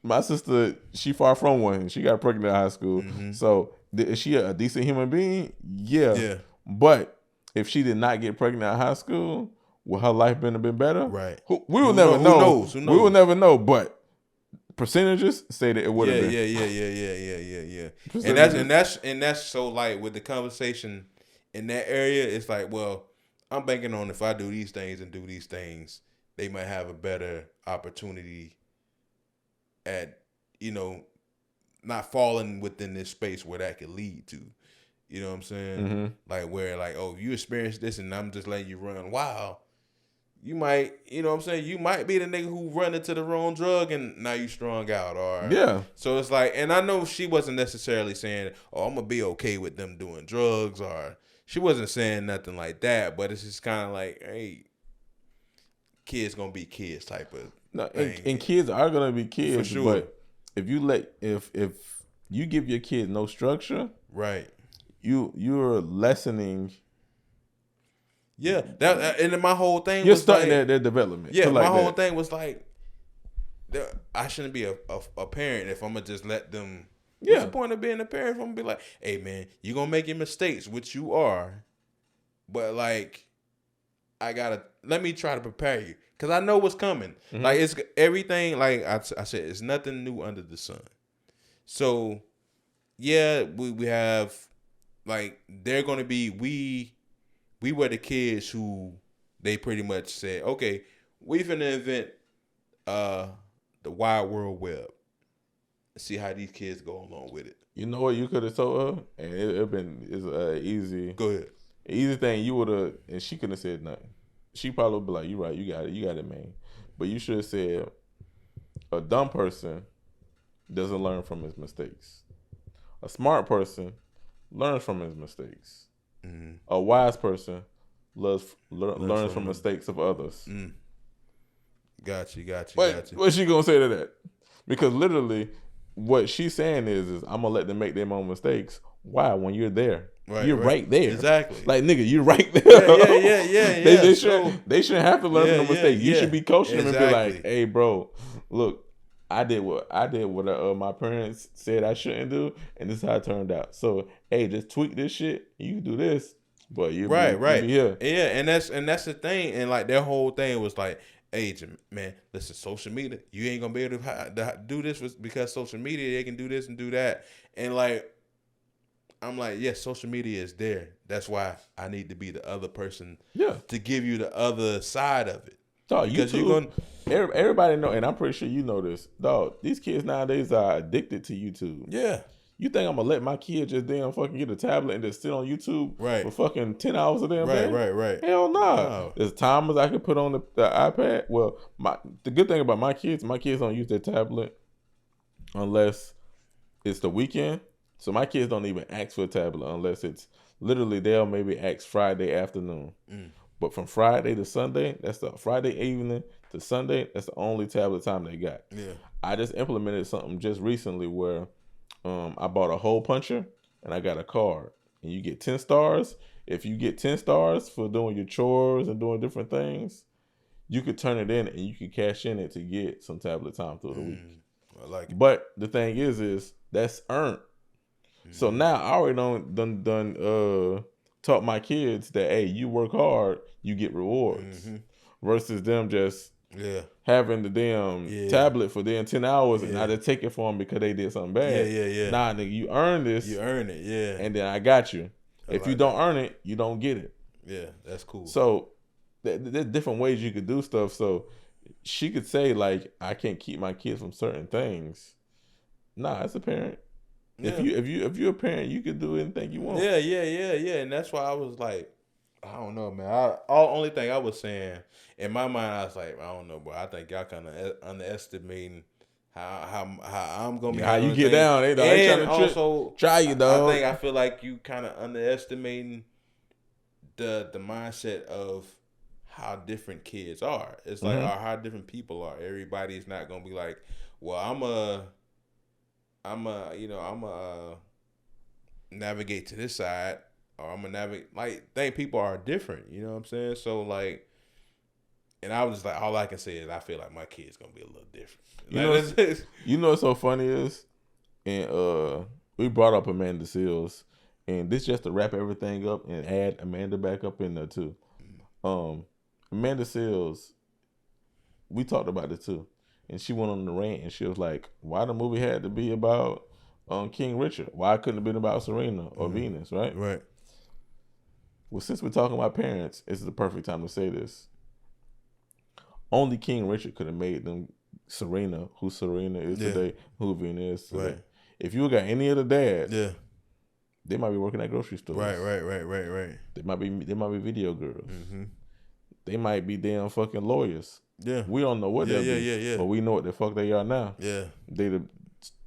My sister, she far from one. She got pregnant in high school. Mm-hmm. So, is she a decent human being? Yeah. But if she did not get pregnant in high school, would her life been better? Right. We will never know. Who knows? We will never know. But percentages say that it would have been. Yeah. And that's so like with the conversation in that area, it's like, well, I'm banking on if I do these things and do these things, they might have a better opportunity at, not falling within this space where that could lead to. You know what I'm saying? Mm-hmm. Like where like, oh, you experienced this and I'm just letting you run wild. You might, you know what I'm saying? You might be the nigga who run into the wrong drug and now you strung out. Or yeah. So it's like, and I know she wasn't necessarily saying, oh, I'm going to be okay with them doing drugs, or she wasn't saying nothing like that, but it's just kind of like, hey, kids going to be kids type of thing. And kids are going to be kids. For sure. But if you give your kid no structure, right, you're lessening. Yeah, that and then my whole thing you're was starting like, their development. Yeah, my like whole that. thing was like, I shouldn't be a parent if I'm gonna just let them. Yeah. What's the point of being a parent if I'm gonna be like, hey man, you're gonna make your mistakes, which you are, but like, let me try to prepare you because I know what's coming. Mm-hmm. Like it's everything. Like I said, it's nothing new under the sun. So yeah, we have like they're gonna be we were the kids who they pretty much said, okay, we finna invent the wide world web. See how these kids go along with it. You know what you could have told her, and it's easy. Go ahead. Easy thing you would have, and she couldn't have said nothing. She probably would be like, "You right, you got it, man." But you should have said, "A dumb person doesn't learn from his mistakes. A smart person learns from his mistakes. Mm-hmm. A wise person learns from mistakes of others. Got you. What's she gonna say to that? Because literally, what she's saying is I'm gonna let them make their own mistakes. Why? When you're there, you're right there. Exactly. Like nigga, you're right there. Yeah. They shouldn't have to learn from the mistake. You should be coaching them and be like, hey, bro, look, I did what my parents said I shouldn't do, and this is how it turned out. So, hey, just tweak this shit. You can do this, but you be here. Yeah, and that's the thing. And like their whole thing was like, hey, man, listen, social media, you ain't gonna be able to do this because social media, they can do this and do that. And like, I'm like, yes, social media is there. That's why I need to be the other person to give you the other side of it. Dog, YouTube, everybody know, and I'm pretty sure you know this. Dog, these kids nowadays are addicted to YouTube. Yeah. You think I'm gonna let my kid just damn fucking get a tablet and just sit on YouTube for fucking 10 hours a damn day? Right. Hell no. There's timers I can put on the iPad. Well, the good thing about my kids don't use their tablet unless it's the weekend. So my kids don't even ask for a tablet unless it's literally they'll maybe ask Friday afternoon. But from Friday to Sunday, that's the Friday evening to Sunday, that's the only tablet time they got. Yeah. I just implemented something just recently where I bought a hole puncher and I got a card. And you get 10 stars. If you get 10 stars for doing your chores and doing different things, you could turn it in and you could cash in it to get some tablet time through the week. I like it. But the thing is that's earned. So now I already done taught my kids that, hey, you work hard, you get rewards. Versus them just having the damn tablet for damn 10 hours and I just take it for them because they did something bad. Yeah. Nah, nigga, you earn this. You earn it, yeah. And then I got you. If you don't earn it, you don't get it. Yeah, that's cool. So there's different ways you could do stuff. So she could say, like, I can't keep my kids from certain things. Nah, as a parent. Yeah. If you're a parent, you can do anything you want. Yeah. And that's why I was like, I don't know, man. Only thing I was saying in my mind, I was like, I don't know, bro. I think y'all kind of underestimating how I'm gonna be. How you get down? They trying to also try you, dog. I feel like you kind of underestimating the mindset of how different kids are. It's like how different people are. Everybody's not gonna be like, well, I'm a navigate to this side, or I'm gonna navigate. Like, think people are different. You know what I'm saying? So like, and I was just like, all I can say is I feel like my kid's gonna be a little different. You know what's so funny is, and we brought up Amanda Seales, and this just to wrap everything up and add Amanda back up in there too. Amanda Seales, we talked about it too. And she went on the rant and she was like, why the movie had to be about King Richard? Why couldn't it have been about Serena or Venus, right? Right. Well, since we're talking about parents, this is the perfect time to say this. Only King Richard could have made them Serena, who Serena is today, who Venus is today. Right. If you got any other dad, they might be working at grocery stores. Right. They might be video girls. They might be damn fucking lawyers. Yeah, we don't know what they'll be, but we know what the fuck they are now. Yeah, they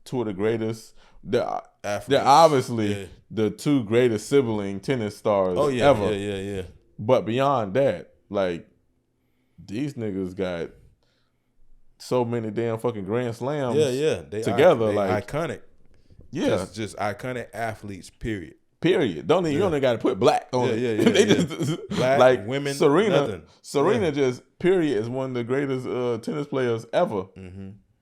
two of the greatest. They're obviously the two greatest sibling tennis stars ever. Yeah. But beyond that, like, these niggas got so many damn fucking Grand Slams. They together, they like iconic. Yeah, just iconic athletes. Period. Don't even you only got to put black on it. They just black, like women. Serena just period is one of the greatest tennis players ever.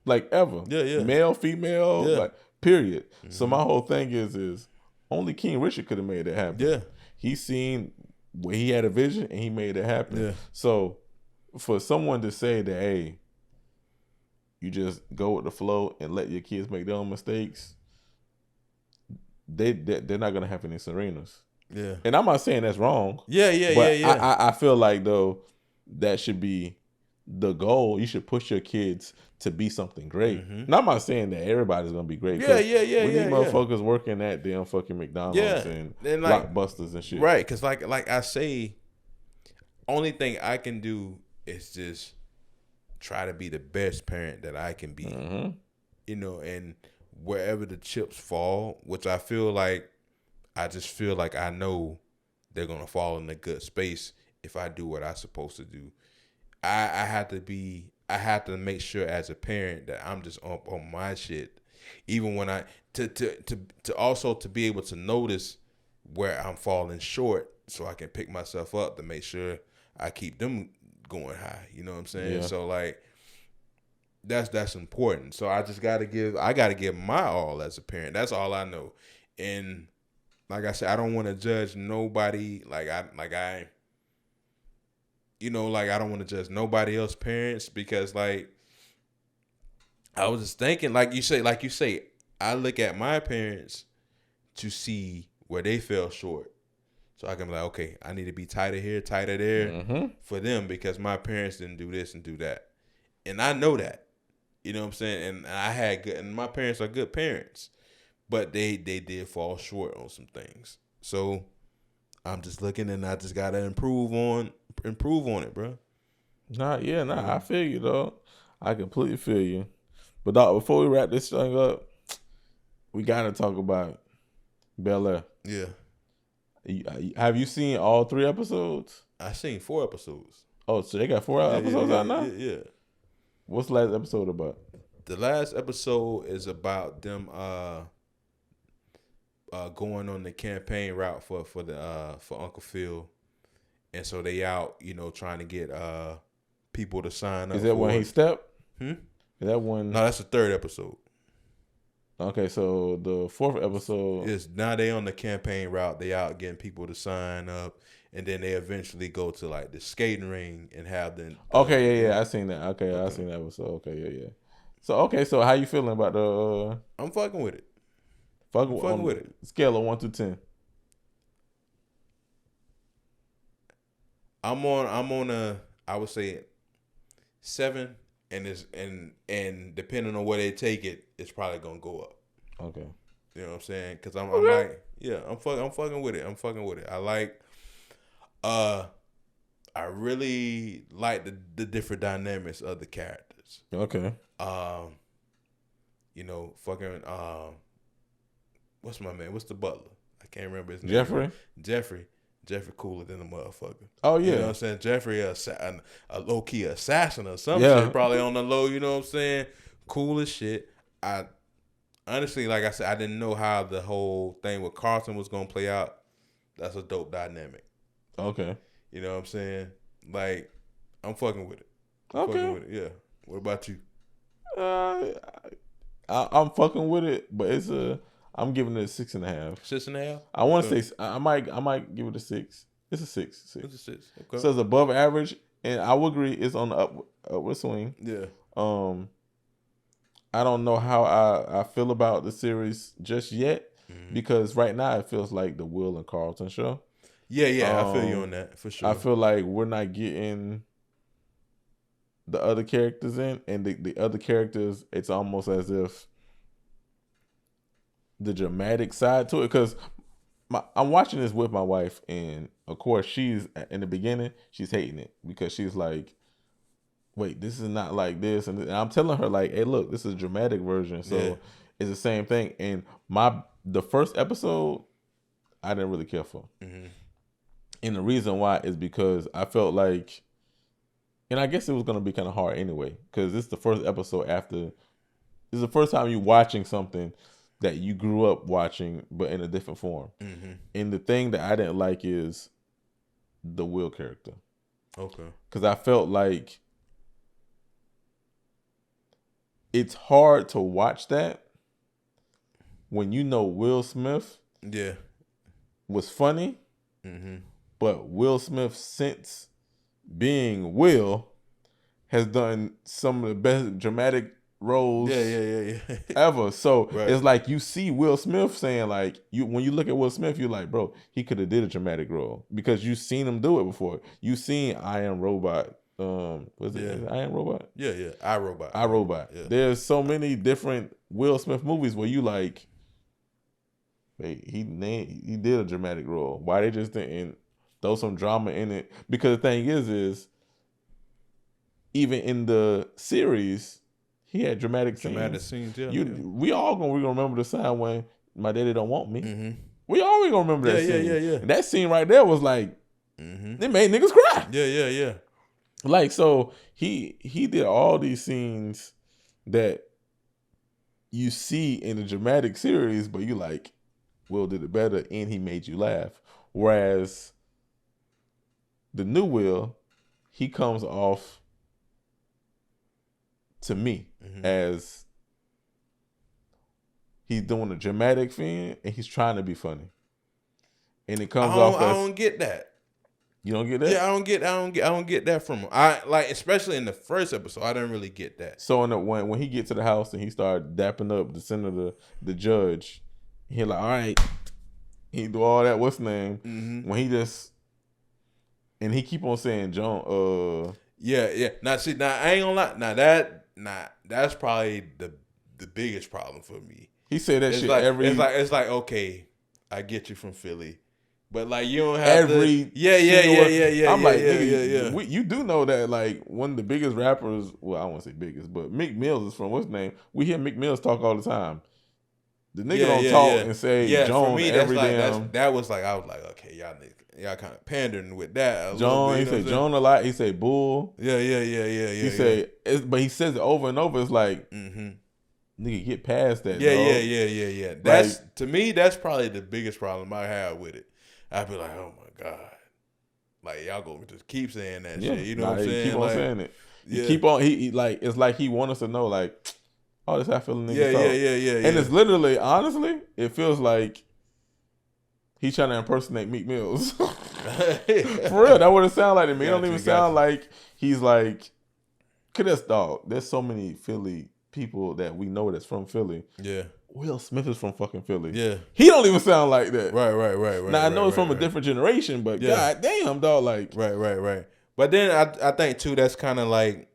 Like ever. Male, female, like period. So my whole thing is only King Richard could have made it happen. He seen where he had a vision and he made it happen. So for someone to say that, hey, you just go with the flow and let your kids make their own mistakes, they're not gonna have any Serenas. Yeah, and I'm not saying that's wrong. Yeah. I feel like though that should be the goal. You should push your kids to be something great. And I'm not saying that everybody's gonna be great. We need motherfuckers working at damn fucking McDonald's and like, Blockbusters and shit. Right, because like I say, only thing I can do is just try to be the best parent that I can be. You know, and wherever the chips fall, which I just feel like I know they're gonna fall in a good space if I do what I'm supposed to do. I have to make sure as a parent that I'm just on my shit. Even when to also to be able to notice where I'm falling short so I can pick myself up to make sure I keep them going high. You know what I'm saying? Yeah. So like that's important. So I gotta give my all as a parent. That's all I know. And like I said, I don't want to judge nobody. I don't want to judge nobody else's parents because like I was just thinking, like you say, I look at my parents to see where they fell short. So I can be like, okay, I need to be tighter here, tighter there for them because my parents didn't do this and do that. And I know that. You know what I'm saying? And my parents are good parents. But they did fall short on some things. So I'm just looking and I just gotta improve on it, bro. I feel you, dog. I completely feel you. But dog, before we wrap this thing up, we gotta talk about Bel-Air. Yeah. Have you seen all 3 episodes? I seen 4 episodes. Oh, so they got 4 episodes out now? Yeah. What's the last episode about? The last episode is about them going on the campaign route for Uncle Phil, and so they out, trying to get people to sign up. Is that when he stepped? Is that one? No, that's the 3rd episode. Okay, so the 4th episode is now they on the campaign route. They out getting people to sign up, and then they eventually go to like the skating ring and have them. Okay, yeah, I seen that. Okay, I seen that episode. Okay, yeah. So how you feeling about the? I'm fucking with it. Fucking with it. Scale of 1 to 10. I'm on a, I would say 7, and depending on where they take it, it's probably gonna go up. Okay. You know what I'm saying? Because I'm like, yeah, I'm fucking with it. I really like the different dynamics of the characters. Okay. What's my man? What's the butler? I can't remember his name. Jeffrey cooler than a motherfucker. Oh yeah. You know what I'm saying? Jeffrey a low key assassin or some Yeah. shit, probably on the low. You know what I'm saying? Cool as shit. I honestly, like I said, I didn't know how the whole thing with Carlton was gonna play out. That's a dope dynamic. Okay. You know what I'm saying? Like, I'm fucking with it. Yeah. What about you? I'm fucking with it, but I'm giving it a 6.5. 6.5? I want to say I might give it a 6. It's a 6. It's a 6. Okay. So it's above average, and I will agree it's on the upward swing. Yeah. I don't know how I feel about the series just yet because right now it feels like the Will and Carlton show. Yeah, I feel you on that for sure. I feel like we're not getting the other characters in, and the other characters, it's almost as if the dramatic side to it, because I'm watching this with my wife, and of course she's in the beginning she's hating it because she's like, wait, this is not like this, and I'm telling her like, hey, look, this is a dramatic version, so it's the same thing. And the first episode I didn't really care for, and the reason why is because I felt like, and I guess it was gonna be kind of hard anyway, because this is the first episode after. This is the first time you're watching something that you grew up watching, but in a different form. And the thing that I didn't like is the Will character. Okay. Because I felt like it's hard to watch that when you know Will Smith was funny, but Will Smith, since being Will, has done some of the best dramatic roles ever. So it's like you see Will Smith saying, like, when you look at Will Smith, you're like, bro, he could have did a dramatic role because you've seen him do it before. You've seen I Am Robot. Was it I Am Robot? Yeah. iRobot. iRobot. Yeah. There's so many different Will Smith movies where you like, hey, he did a dramatic role. Why they just didn't throw some drama in it? Because the thing is even in the series, he had dramatic scenes. Yeah. We all gonna remember the sign when My Daddy Don't Want Me. We always gonna remember that scene. Yeah. And that scene right there was like, Mm-hmm. It made niggas cry. Yeah. Like, so he did all these scenes that you see in a dramatic series, but you like, Will did it better, and he made you laugh. Whereas the new Will, he comes off to me as he's doing a dramatic thing and he's trying to be funny, and it comes off as I don't get that. You don't get that? Yeah, I don't get that from him. I like, especially in the first episode, I didn't really get that. So when he get to the house and he started dapping up the senator, the judge, he like, all right, he do all that. What's his name? Mm-hmm. When he just and he keep on saying John. Yeah. Now I ain't gonna lie. That's probably the biggest problem for me. He said that it's shit like, every. It's like okay, I get you from Philly. But like you don't have every yeah. I'm like, yeah. You do know that like one of the biggest rappers, well, I won't say biggest, but Meek Mills is from what's his name? We hear Meek Mills talk all the time. The nigga don't talk and say Joan for me, every that's damn. Like, that was like I was like, okay, y'all kind of pandering with that. Joan, he say Joan a lot. He say bull. Yeah. He say, but he says it over and over. It's like, nigga, get past that. Yeah. That's like, to me, that's probably the biggest problem I have with it. I'd be like, oh my God. Like, y'all gonna just keep saying that shit. You know what I'm saying? Keep on saying it. Yeah. Keep on, he like, it's like he want us to know, like, oh, this how I feel niggas talk. Yeah. And it's literally, honestly, it feels like he's trying to impersonate Meek Mills. For real, that wouldn't sound like to me. It don't even sound like he's like, cause that's dog. There's so many Philly people that we know that's from Philly. Yeah. Will Smith is from fucking Philly. Yeah. He don't even sound like that. Right. Now I know it's from a different generation, but god damn, dog, like Right. But then I think too that's kind of like,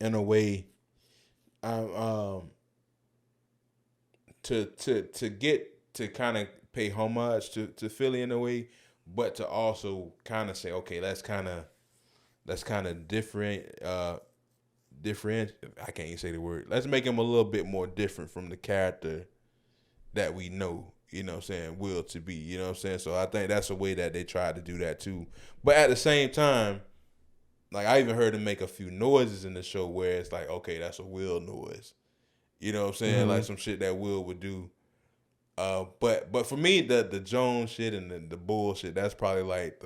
in a way, to get to kind of pay homage to Philly in a way, but to also kind of say, okay, that's kind of different. I can't even say the word. Let's make him a little bit more different from the character that we know, you know what I'm saying, Will to be, you know what I'm saying? So I think that's a way that they try to do that too. But at the same time, like I even heard him make a few noises in the show where it's like, okay, that's a Will noise. You know what I'm saying? Like some shit that Will would do. But for me, the Jones shit and the bullshit, that's probably like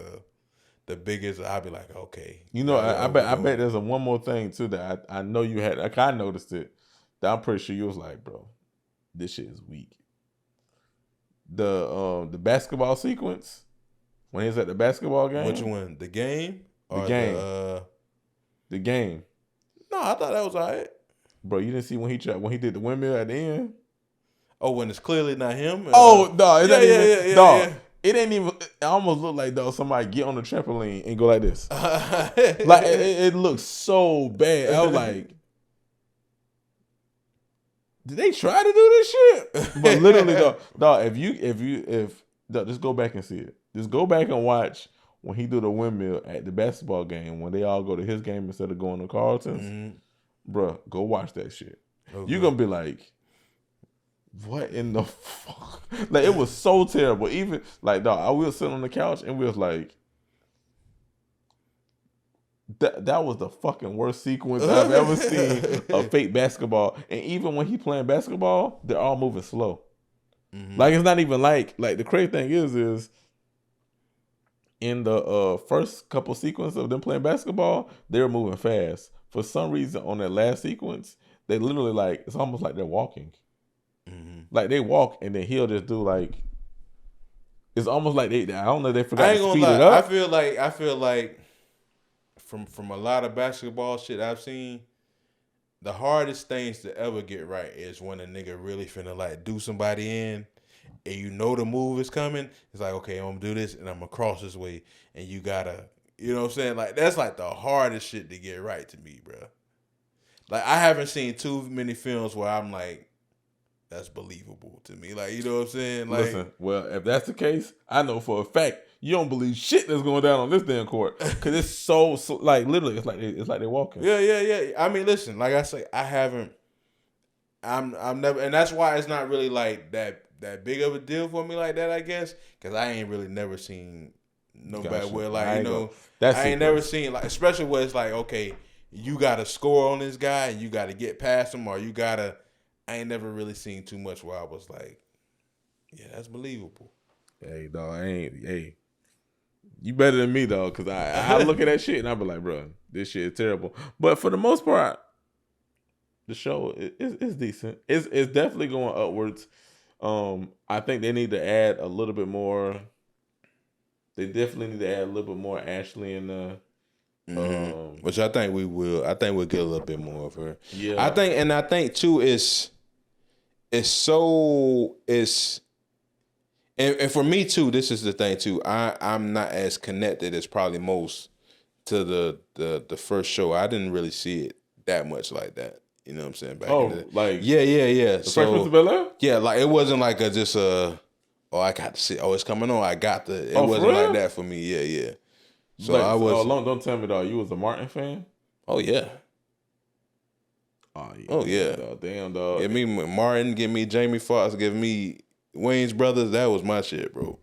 the biggest. I'd be like, okay. You know, I bet there's one more thing too that I know you had. Like I noticed it. That I'm pretty sure you was like, bro, this shit is weak. The basketball sequence when he's at the basketball game. Which one? The game? Or the game. The game. No, I thought that was all right. Bro, you didn't see when he did the windmill at the end? Oh, when it's clearly not him? Oh, no. Yeah. It ain't even. It almost looked like though somebody get on the trampoline and go like this. Like it looked so bad. I was like, did they try to do this shit? But literally though, dog, if just go back and see it. Just go back and watch when he do the windmill at the basketball game when they all go to his game instead of going to Carlton's. Bruh, go watch that shit. Okay. You're gonna be like, what in the fuck? Like, it was so terrible. Even, like, dog, I will sit on the couch and we was like, that was the fucking worst sequence I've ever seen of fake basketball. And even when he playing basketball, they're all moving slow. Like, it's not even like the crazy thing is in the first couple sequences of them playing basketball, they were moving fast. For some reason, on that last sequence, they literally like, it's almost like they're walking. Like they walk and then he'll just do like, it's almost like I don't know, they forgot to speed it up. I feel like from a lot of basketball shit I've seen, the hardest things to ever get right is when a nigga really finna like do somebody in and you know the move is coming. It's like, okay, I'm gonna do this and I'm gonna cross this way and you gotta, you know what I'm saying? Like that's like the hardest shit to get right to me, bro. Like I haven't seen too many films where I'm like, that's believable to me. Like, you know what I'm saying? Like, listen, well, if that's the case, I know for a fact you don't believe shit that's going down on this damn court. Cause it's so like literally it's like they're walking. Yeah. I mean, listen, like I say, I'm never, and that's why it's not really like that big of a deal for me like that, I guess. Cause I ain't really never seen No Gotcha. bad will. Like, I you ain't know, gonna- that's I ain't sequence. never seen, like, especially where it's like, okay, you got to score on this guy and you got to get past him, or you got to, I ain't never really seen too much where I was like, yeah, that's believable. Hey, dog, hey, you better than me, though, because I look at that shit and I be like, bro, this shit is terrible. But for the most part, the show is decent. It's definitely going upwards. I think they need to add a little bit more. They definitely need to add a little bit more Ashley in the. Which I think we will. I think we'll get a little bit more of her. Yeah. I think too it's and for me too, this is the thing too. I'm not as connected as probably most to the first show. I didn't really see it that much like that. You know what I'm saying? Back in the, like yeah. the Fresh Prince of Bel-Air? Yeah, like it wasn't like a just I got to see. Oh, it's coming on. I got the. It Oh, for wasn't real? like that for me. Yeah. So Like, I was. don't tell me though. You was a Martin fan? Oh yeah. Oh yeah. Dog. Damn, dog. Give me Martin. Give me Jamie Foxx. Give me Wayne's brothers. That was my shit, bro.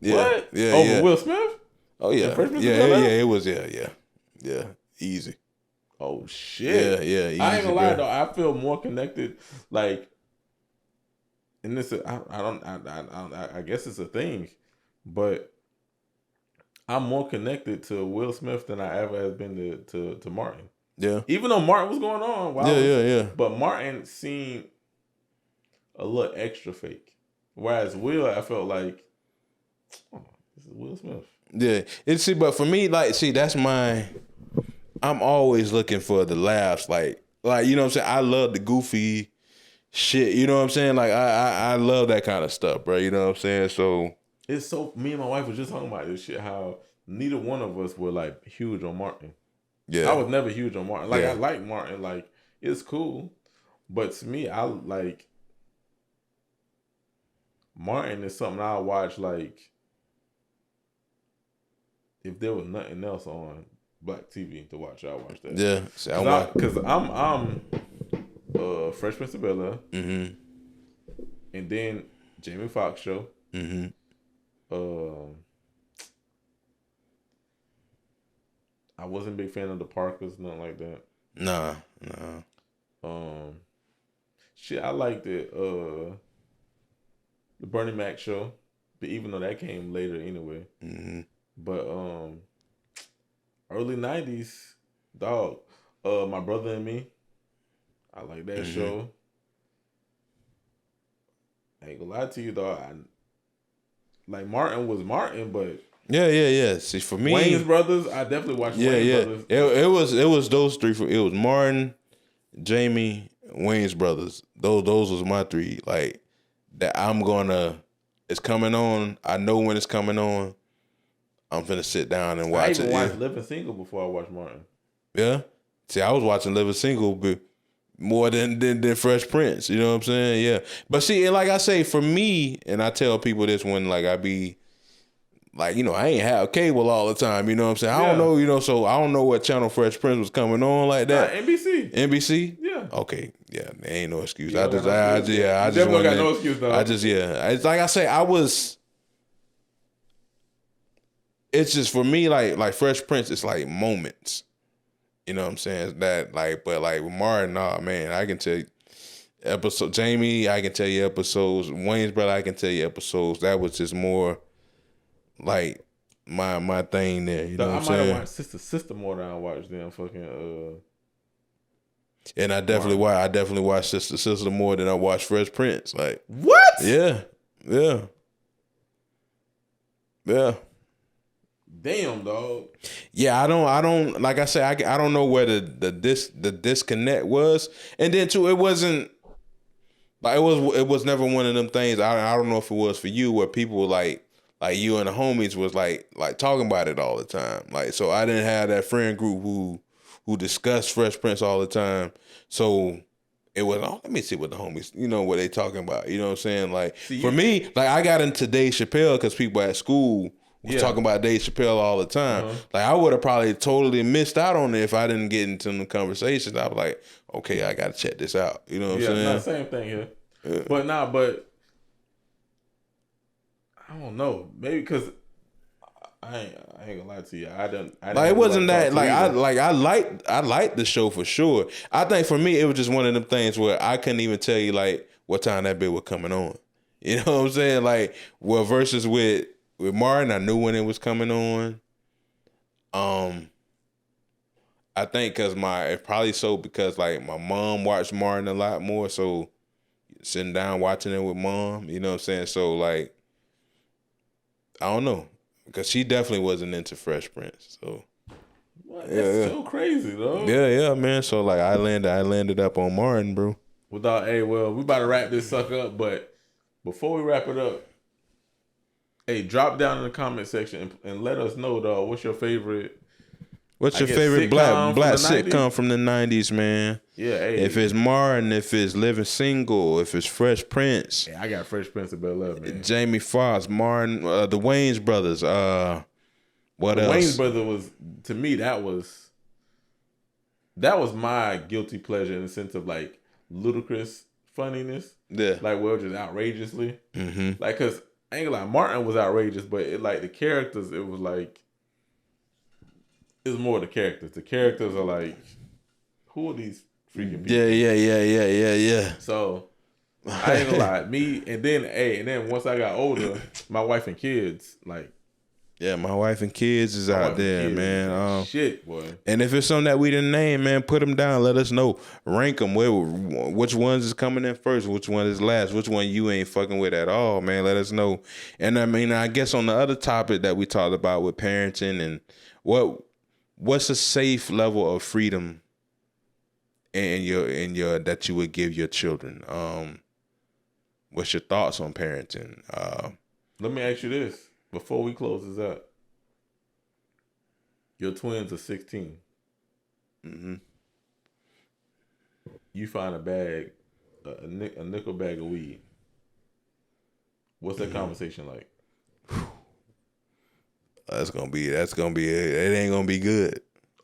Yeah. What? Yeah. Over yeah. Will Smith? Oh yeah. The Fresh Prince of Yeah. Bel-Air? It was. Yeah. Easy. Oh shit. Yeah. Easy, I ain't gonna lie bro. though. I feel more connected. Like, and this, I guess it's a thing, but I'm more connected to Will Smith than I ever have been to Martin. Yeah. Even though Martin was going on, Yeah. But Martin seemed a little extra fake, whereas Will, I felt like, oh, this is Will Smith. Yeah. But for me, like, that's I'm always looking for the laughs, like you know what I'm saying. I love the goofy shit. You know what I'm saying? Like I love that kind of stuff, bro. You know what I'm saying? So It's so, me and my wife was just talking about this shit, how neither one of us were like huge on Martin. yeah, I was never huge on Martin. Like, Yeah. I like Martin, like, it's cool. But to me, I like, Martin is something I watch, like, if there was nothing else on Black TV to watch, I watch that. yeah. See, I'm Because I'm Fresh Prince of Bel-Air, mm-hmm. and then Jamie Foxx show. Mm-hmm. I wasn't a big fan of the Parkers, nothing like that. Nah. Shit, I liked it. The Bernie Mac show, but even though that came later anyway. Mm-hmm. But early '90s, dog. My Brother and Me. I like that show. I ain't gonna lie to you, dog. Like, Martin was Martin, but Yeah. See, for me, Wayne's Brothers, I definitely watched Wayne's Brothers. It was those three. It was Martin, Jamie, Wayne's brothers. Those was my three. Like, that it's coming on. I know when it's coming on. I'm finna sit down and watch I even it. watched Living Single before I watched Martin. Yeah. See, I was watching Living Single more than Fresh Prince. You know what I'm saying? Yeah. But see, and like I say, for me, and I tell people this when like I be like, you know, I ain't have cable all the time. You know what I'm saying? I don't know, you know, so I don't know what channel Fresh Prince was coming on like that. NBC. NBC? Yeah. Okay. Yeah. There ain't no excuse. Yeah, I just definitely got no excuse though. It's like I say, it's just for me, like Fresh Prince, it's like moments. You know what I'm saying? That like, but like with Martin, nah, man, I can tell you episode. Jamie, I can tell you episodes. Wayne's brother, I can tell you episodes. That was just more like my thing there. You know what I'm saying? I might have watched Sister more than I watched them fucking. And I definitely watched Sister more than I watched Fresh Prince. Like, what? Yeah. Damn, dog. Yeah, I don't like I say, I don't know where the disconnect was. And then too, it wasn't like it was never one of them things. I don't know if it was for you where people were like you and the homies was like talking about it all the time. Like, so I didn't have that friend group who discussed Fresh Prince all the time. So it was, let me see what the homies, you know, what they talking about. You know what I'm saying? Like, for me, like I got into Dave Chappelle because people at school was talking about Dave Chappelle all the time. Like, I would have probably totally missed out on it if I didn't get into the conversations. I was like, okay, I got to check this out. You know what I'm saying? Yeah, same thing here. Yeah. But I don't know. Maybe because ain't gonna lie to you. I didn't Like it wasn't that like I I liked the show for sure. I think for me it was just one of them things where I couldn't even tell you like what time that bit was coming on. You know what I'm saying? Like well versus with Martin, I knew when it was coming on. I think because like my mom watched Martin a lot more, so sitting down watching it with mom, you know what I'm saying? So like I don't know. Because she definitely wasn't into Fresh Prince. So that's so crazy, though. Yeah, man. So like I landed up on Martin, bro. We about to wrap this sucker up, but before we wrap it up, hey, drop down in the comment section and let us know, dog, what's your favorite black sitcom from the 90s, man? Yeah, hey. If it's Martin, if it's Living Single, if it's Fresh Prince. Hey, I got Fresh Prince of Bel-Air, man. Jamie Foxx, Martin, the Wayans brothers. What else? Wayans brother was, to me, that was my guilty pleasure in the sense of like ludicrous funniness. Yeah. Like, well, just outrageously. Mm-hmm. Like, cause I ain't gonna lie, Martin was outrageous, but it like the characters, it was like, it was more the characters. The characters are like, who are these freaking people? Yeah. So I ain't gonna lie, me and then once I got older, my wife and kids, like, yeah, my wife and kids is out there, man. Shit, boy. And if it's something that we didn't name, man, put them down. Let us know. Rank them. Which ones is coming in first? Which one is last? Which one you ain't fucking with at all, man? Let us know. And I mean, I guess on the other topic that we talked about with parenting and what's a safe level of freedom in your that you would give your children? What's your thoughts on parenting? Let me ask you this. Before we close this up, your twins are 16. Mm-hmm. You find a bag, a nickel bag of weed. What's that conversation like? That's gonna be. It ain't gonna be good.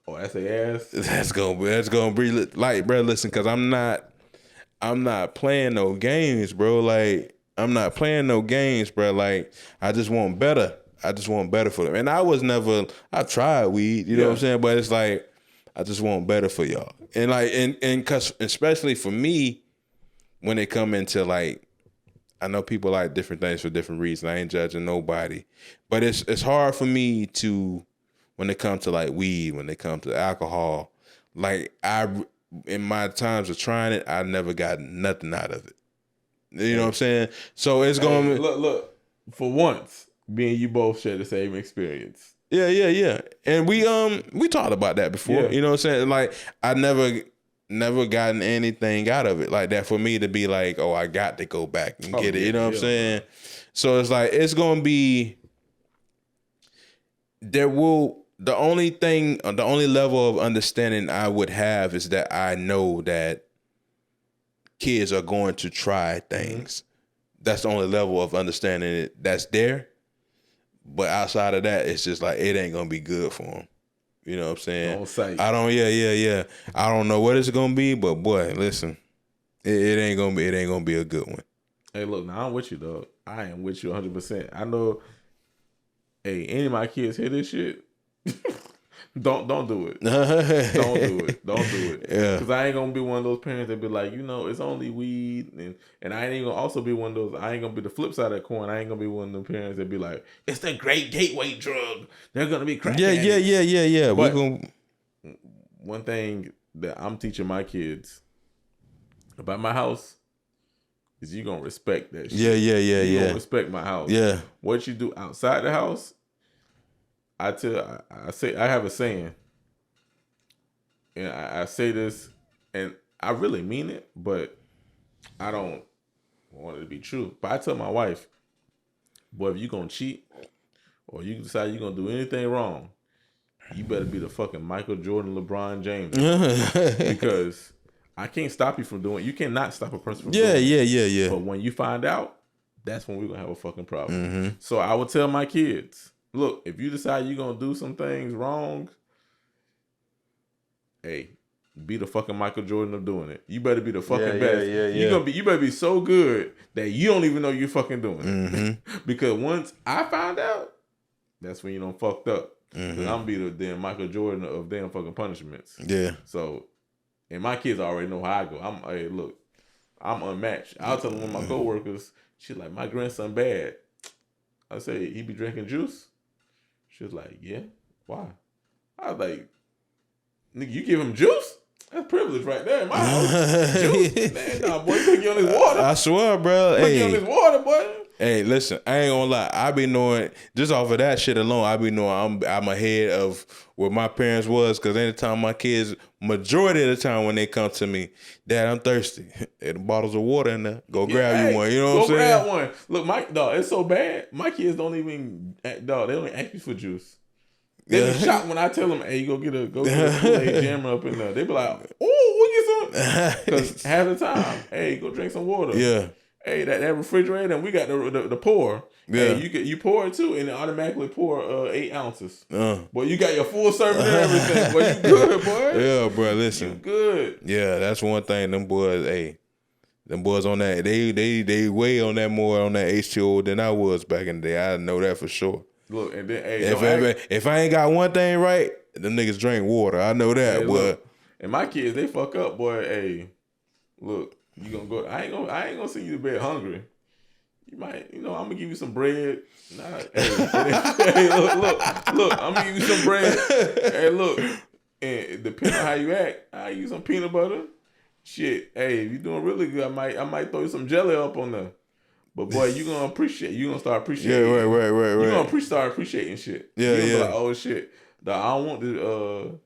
Oh, that's a ass. That's gonna be like, bro. Listen, cause I'm not playing no games, bro. Like. I'm not playing no games, bro. Like, I just want better. I just want better for them. And I've tried weed, you know what I'm saying? But it's like, I just want better for y'all. And like, and cause especially for me, when they come into like, I know people like different things for different reasons. I ain't judging nobody. But it's hard for me to, when it comes to like weed, when it comes to alcohol, like in my times of trying it, I never got nothing out of it. You know what I'm saying? So it's going to... Look, for once, me and you both share the same experience. Yeah. And we talked about that before. Yeah. You know what I'm saying? Like, I never gotten anything out of it like that for me to be like, oh, I got to go back and get it. You know what I'm saying? So it's like, it's going to be... The only level of understanding I would have is that I know that kids are going to try things. That's the only level of understanding it that's there. But outside of that, it's just like it ain't gonna be good for them. You know what I'm saying? On site. I don't know what it's gonna be, but boy, listen, it ain't gonna be a good one. Hey, look, now I'm with you, dog. I am with you 100%. I know. Hey, any of my kids hear this shit. Don't do it. Don't do it. Yeah. Because I ain't gonna be one of those parents that be like, it's only weed, and I ain't gonna also be one of those. I ain't gonna be the flip side of that coin. I ain't gonna be one of them parents that be like, it's the great gateway drug. They're gonna be crack addicts. Yeah. But one thing that I'm teaching my kids about my house is you gonna respect that shit. Yeah. You gonna respect my house. Yeah. What you do outside the house. I have a saying, and I say this, and I really mean it, but I don't want it to be true. But I tell my wife, boy, if you gonna cheat, or you decide you're gonna do anything wrong, you better be the fucking Michael Jordan, LeBron James, because I can't stop you from doing. You cannot stop a person from doing it. Yeah. But when you find out, that's when we're gonna have a fucking problem. Mm-hmm. So I would tell my kids. Look, if you decide you're going to do some things wrong, hey, be the fucking Michael Jordan of doing it. You better be the fucking best. Yeah. You better be so good that you don't even know you're fucking doing it. Mm-hmm. Because once I found out, that's when you done fucked up. Cause I'm be the damn Michael Jordan of damn fucking punishments. Yeah. So, and my kids already know how I go. Hey, look, I'm unmatched. I'll tell one of my coworkers, she's like, my grandson bad. I say, he be drinking juice? She was like, yeah. Why? I was like, nigga, you give him juice? That's privilege right there in my house. Juice? Man, nah, boy, you put you on his water. I swear, bro. Put you on his water, boy. Hey, listen, I ain't gonna lie. I be knowing, just off of that shit alone, I be knowing I'm ahead of where my parents was. Because anytime my kids, majority of the time when they come to me, Dad, I'm thirsty. And the bottles of water in there. Go grab you one. You know what I'm saying? Go grab one. Look, dog, it's so bad. My kids don't even, dog, they don't even ask you for juice. They be shocked when I tell them, hey, go get a Kool-Aid jammer up in there. They be like, oh, we'll get some. Because half the time, hey, go drink some water. Yeah. Hey, that refrigerator, and we got the pour. Yeah. Hey, you pour it too, and it automatically pour 8 ounces. Boy, you got your full serving and everything. Boy, you good, boy. Yeah, bro, listen. You good. Yeah, that's one thing. Them boys, them boys on that, they way on that more on that H2O than I was back in the day. I know that for sure. Look, and then, hey, if I ain't got one thing right, them niggas drink water. I know that, hey, boy. Look, and my kids, they fuck up, boy. Hey, look. You gonna go? I ain't gonna send you to bed hungry. You might, I'm gonna give you some bread. Nah, hey, look, I'm gonna give you some bread. Hey, look, and depending on how you act, I use some peanut butter. Shit, hey, if you doing really good, I might throw you some jelly up on there. But boy, you gonna start appreciating. Yeah, right. You gonna start appreciating shit. Yeah, you gonna yeah. be like, oh shit, I don't want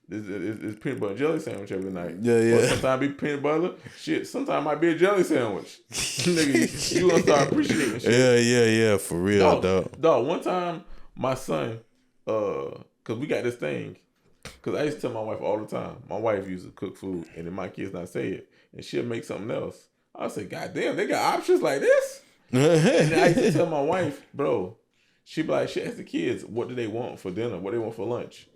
this peanut butter jelly sandwich every night. Yeah. Or sometimes be peanut butter. Shit, sometimes might be a jelly sandwich. Nigga, you gonna start appreciating shit. Yeah, for real, dog. One time, my son, cause we got this thing. Cause I used to tell my wife all the time. My wife used to cook food, and then my kids not say it, and she'll make something else. I say, God damn, they got options like this. And then I used to tell my wife, bro. She be like, she ask the kids, what do they want for dinner? What do they want for lunch?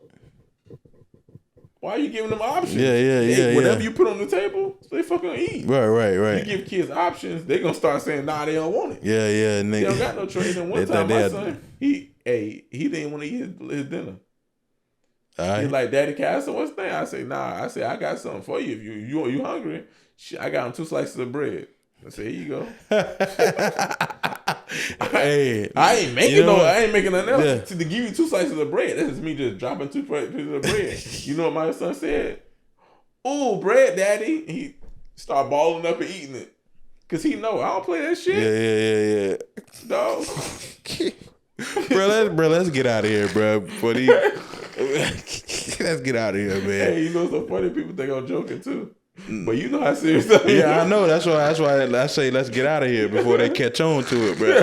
Why are you giving them options? Yeah. Whatever you put on the table, they fucking eat. Right. You give kids options, they gonna start saying, nah, they don't want it. Yeah, nigga. They don't got no choice. And one time, my son, he didn't want to eat his dinner. Right. He's like, Daddy, can I have some? What's that? I say, nah. I say, I got something for you. If you hungry, shit, I got him 2 slices of bread. I say, here you go. Hey, I ain't making nothing else. Yeah. To give you 2 slices of bread, this is me just dropping 2 pieces of bread. You know what my son said? Ooh, bread, Daddy. And he start balling up and eating it. Cause he know I don't play that shit. Yeah. Dog. bro, let's get out of here, bro. Let's get out of here, man. Hey, you know so funny? People think I'm joking too. But you know how serious I am. Yeah, I know. That's why I say let's get out of here before they catch on to it, bro.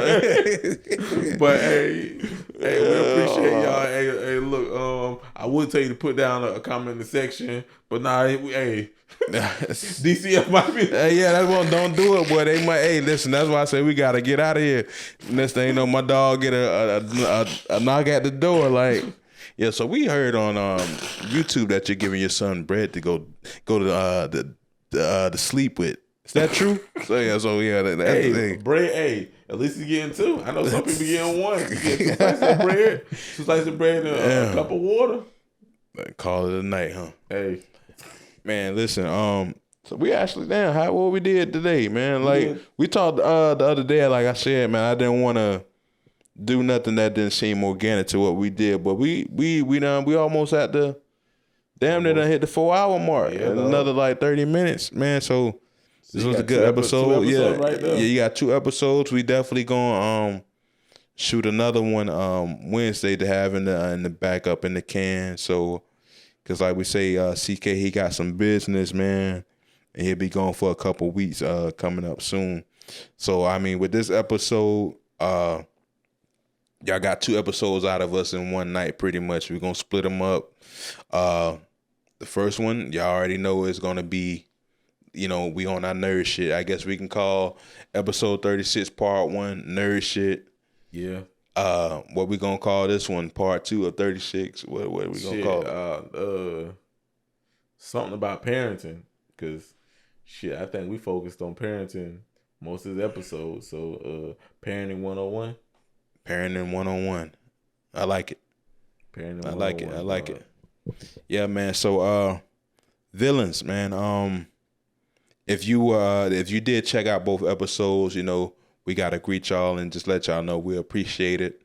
But hey, we appreciate y'all. Hey, look, I would tell you to put down a comment in the section, but nah, hey, DCF might be. Yeah, that's what. Don't do it, boy. They might. Hey, listen. That's why I say we gotta get out of here. Next thing you know, my dog get a knock at the door, like. Yeah, so we heard on YouTube that you're giving your son bread to go to sleep with. Is that true? That's the thing. Bread. Hey, at least he's getting 2. I know some people getting 1. You get 2 slices of bread, 2 slices of bread, and a cup of water. Call it a night, huh? Hey, man, listen. So we actually what we did today, man. Like we talked the other day. Like I said, man, I didn't want to do nothing that didn't seem organic to what we did, but we almost at the damn near done hit the 4-hour mark. Yeah, another like 30 minutes, man. So this was a good episode. Right there. Yeah, you got 2 episodes. We definitely gonna shoot another one Wednesday to have in the backup in the can. So, cause like we say, CK he got some business, man, and he'll be gone for a couple weeks coming up soon. So I mean, with this episode, y'all got 2 episodes out of us in one night, pretty much. We're going to split them up. The first one, y'all already know is going to be, we on our nerd shit. I guess we can call episode 36 part 1 nerd shit. Yeah. What we going to call this one? Part 2 of 36? What are we going to call it? Something about parenting. Because, I think we focused on parenting most of the episodes. So, Parenting 101. Parenting 101. I like it. Parenting I like it. 101, I like dog. it. Yeah, man. So, villains, man. If you did check out both episodes, you know, we gotta greet y'all and just let y'all know we appreciate it.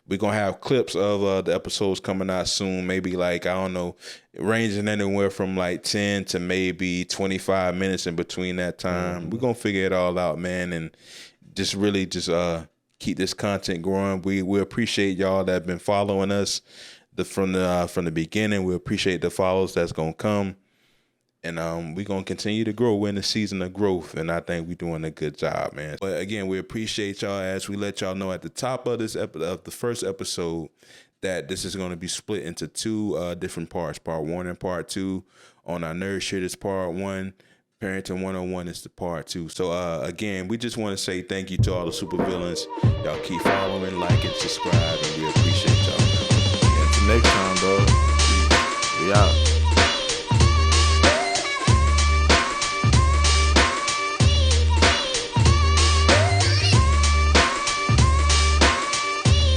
We're gonna have clips of the episodes coming out soon. Maybe like, I don't know, ranging anywhere from like 10 to maybe 25 minutes in between that time. We're gonna figure it all out, man, and just really just keep this content growing. We appreciate y'all that have been following us from the beginning. We appreciate the follows that's gonna come. And we're going to continue to grow. We're in the season of growth, and I think we're doing a good job, man. But again, we appreciate y'all as we let y'all know at the top of this of the first episode that this is going to be split into two different parts, part 1 and part 2. On our nerd shit is part 1. Parenting 101 is the part 2. So again, we just want to say thank you to all the supervillains. Y'all keep following, liking, subscribe, and we appreciate y'all. Until next time, dog. We out.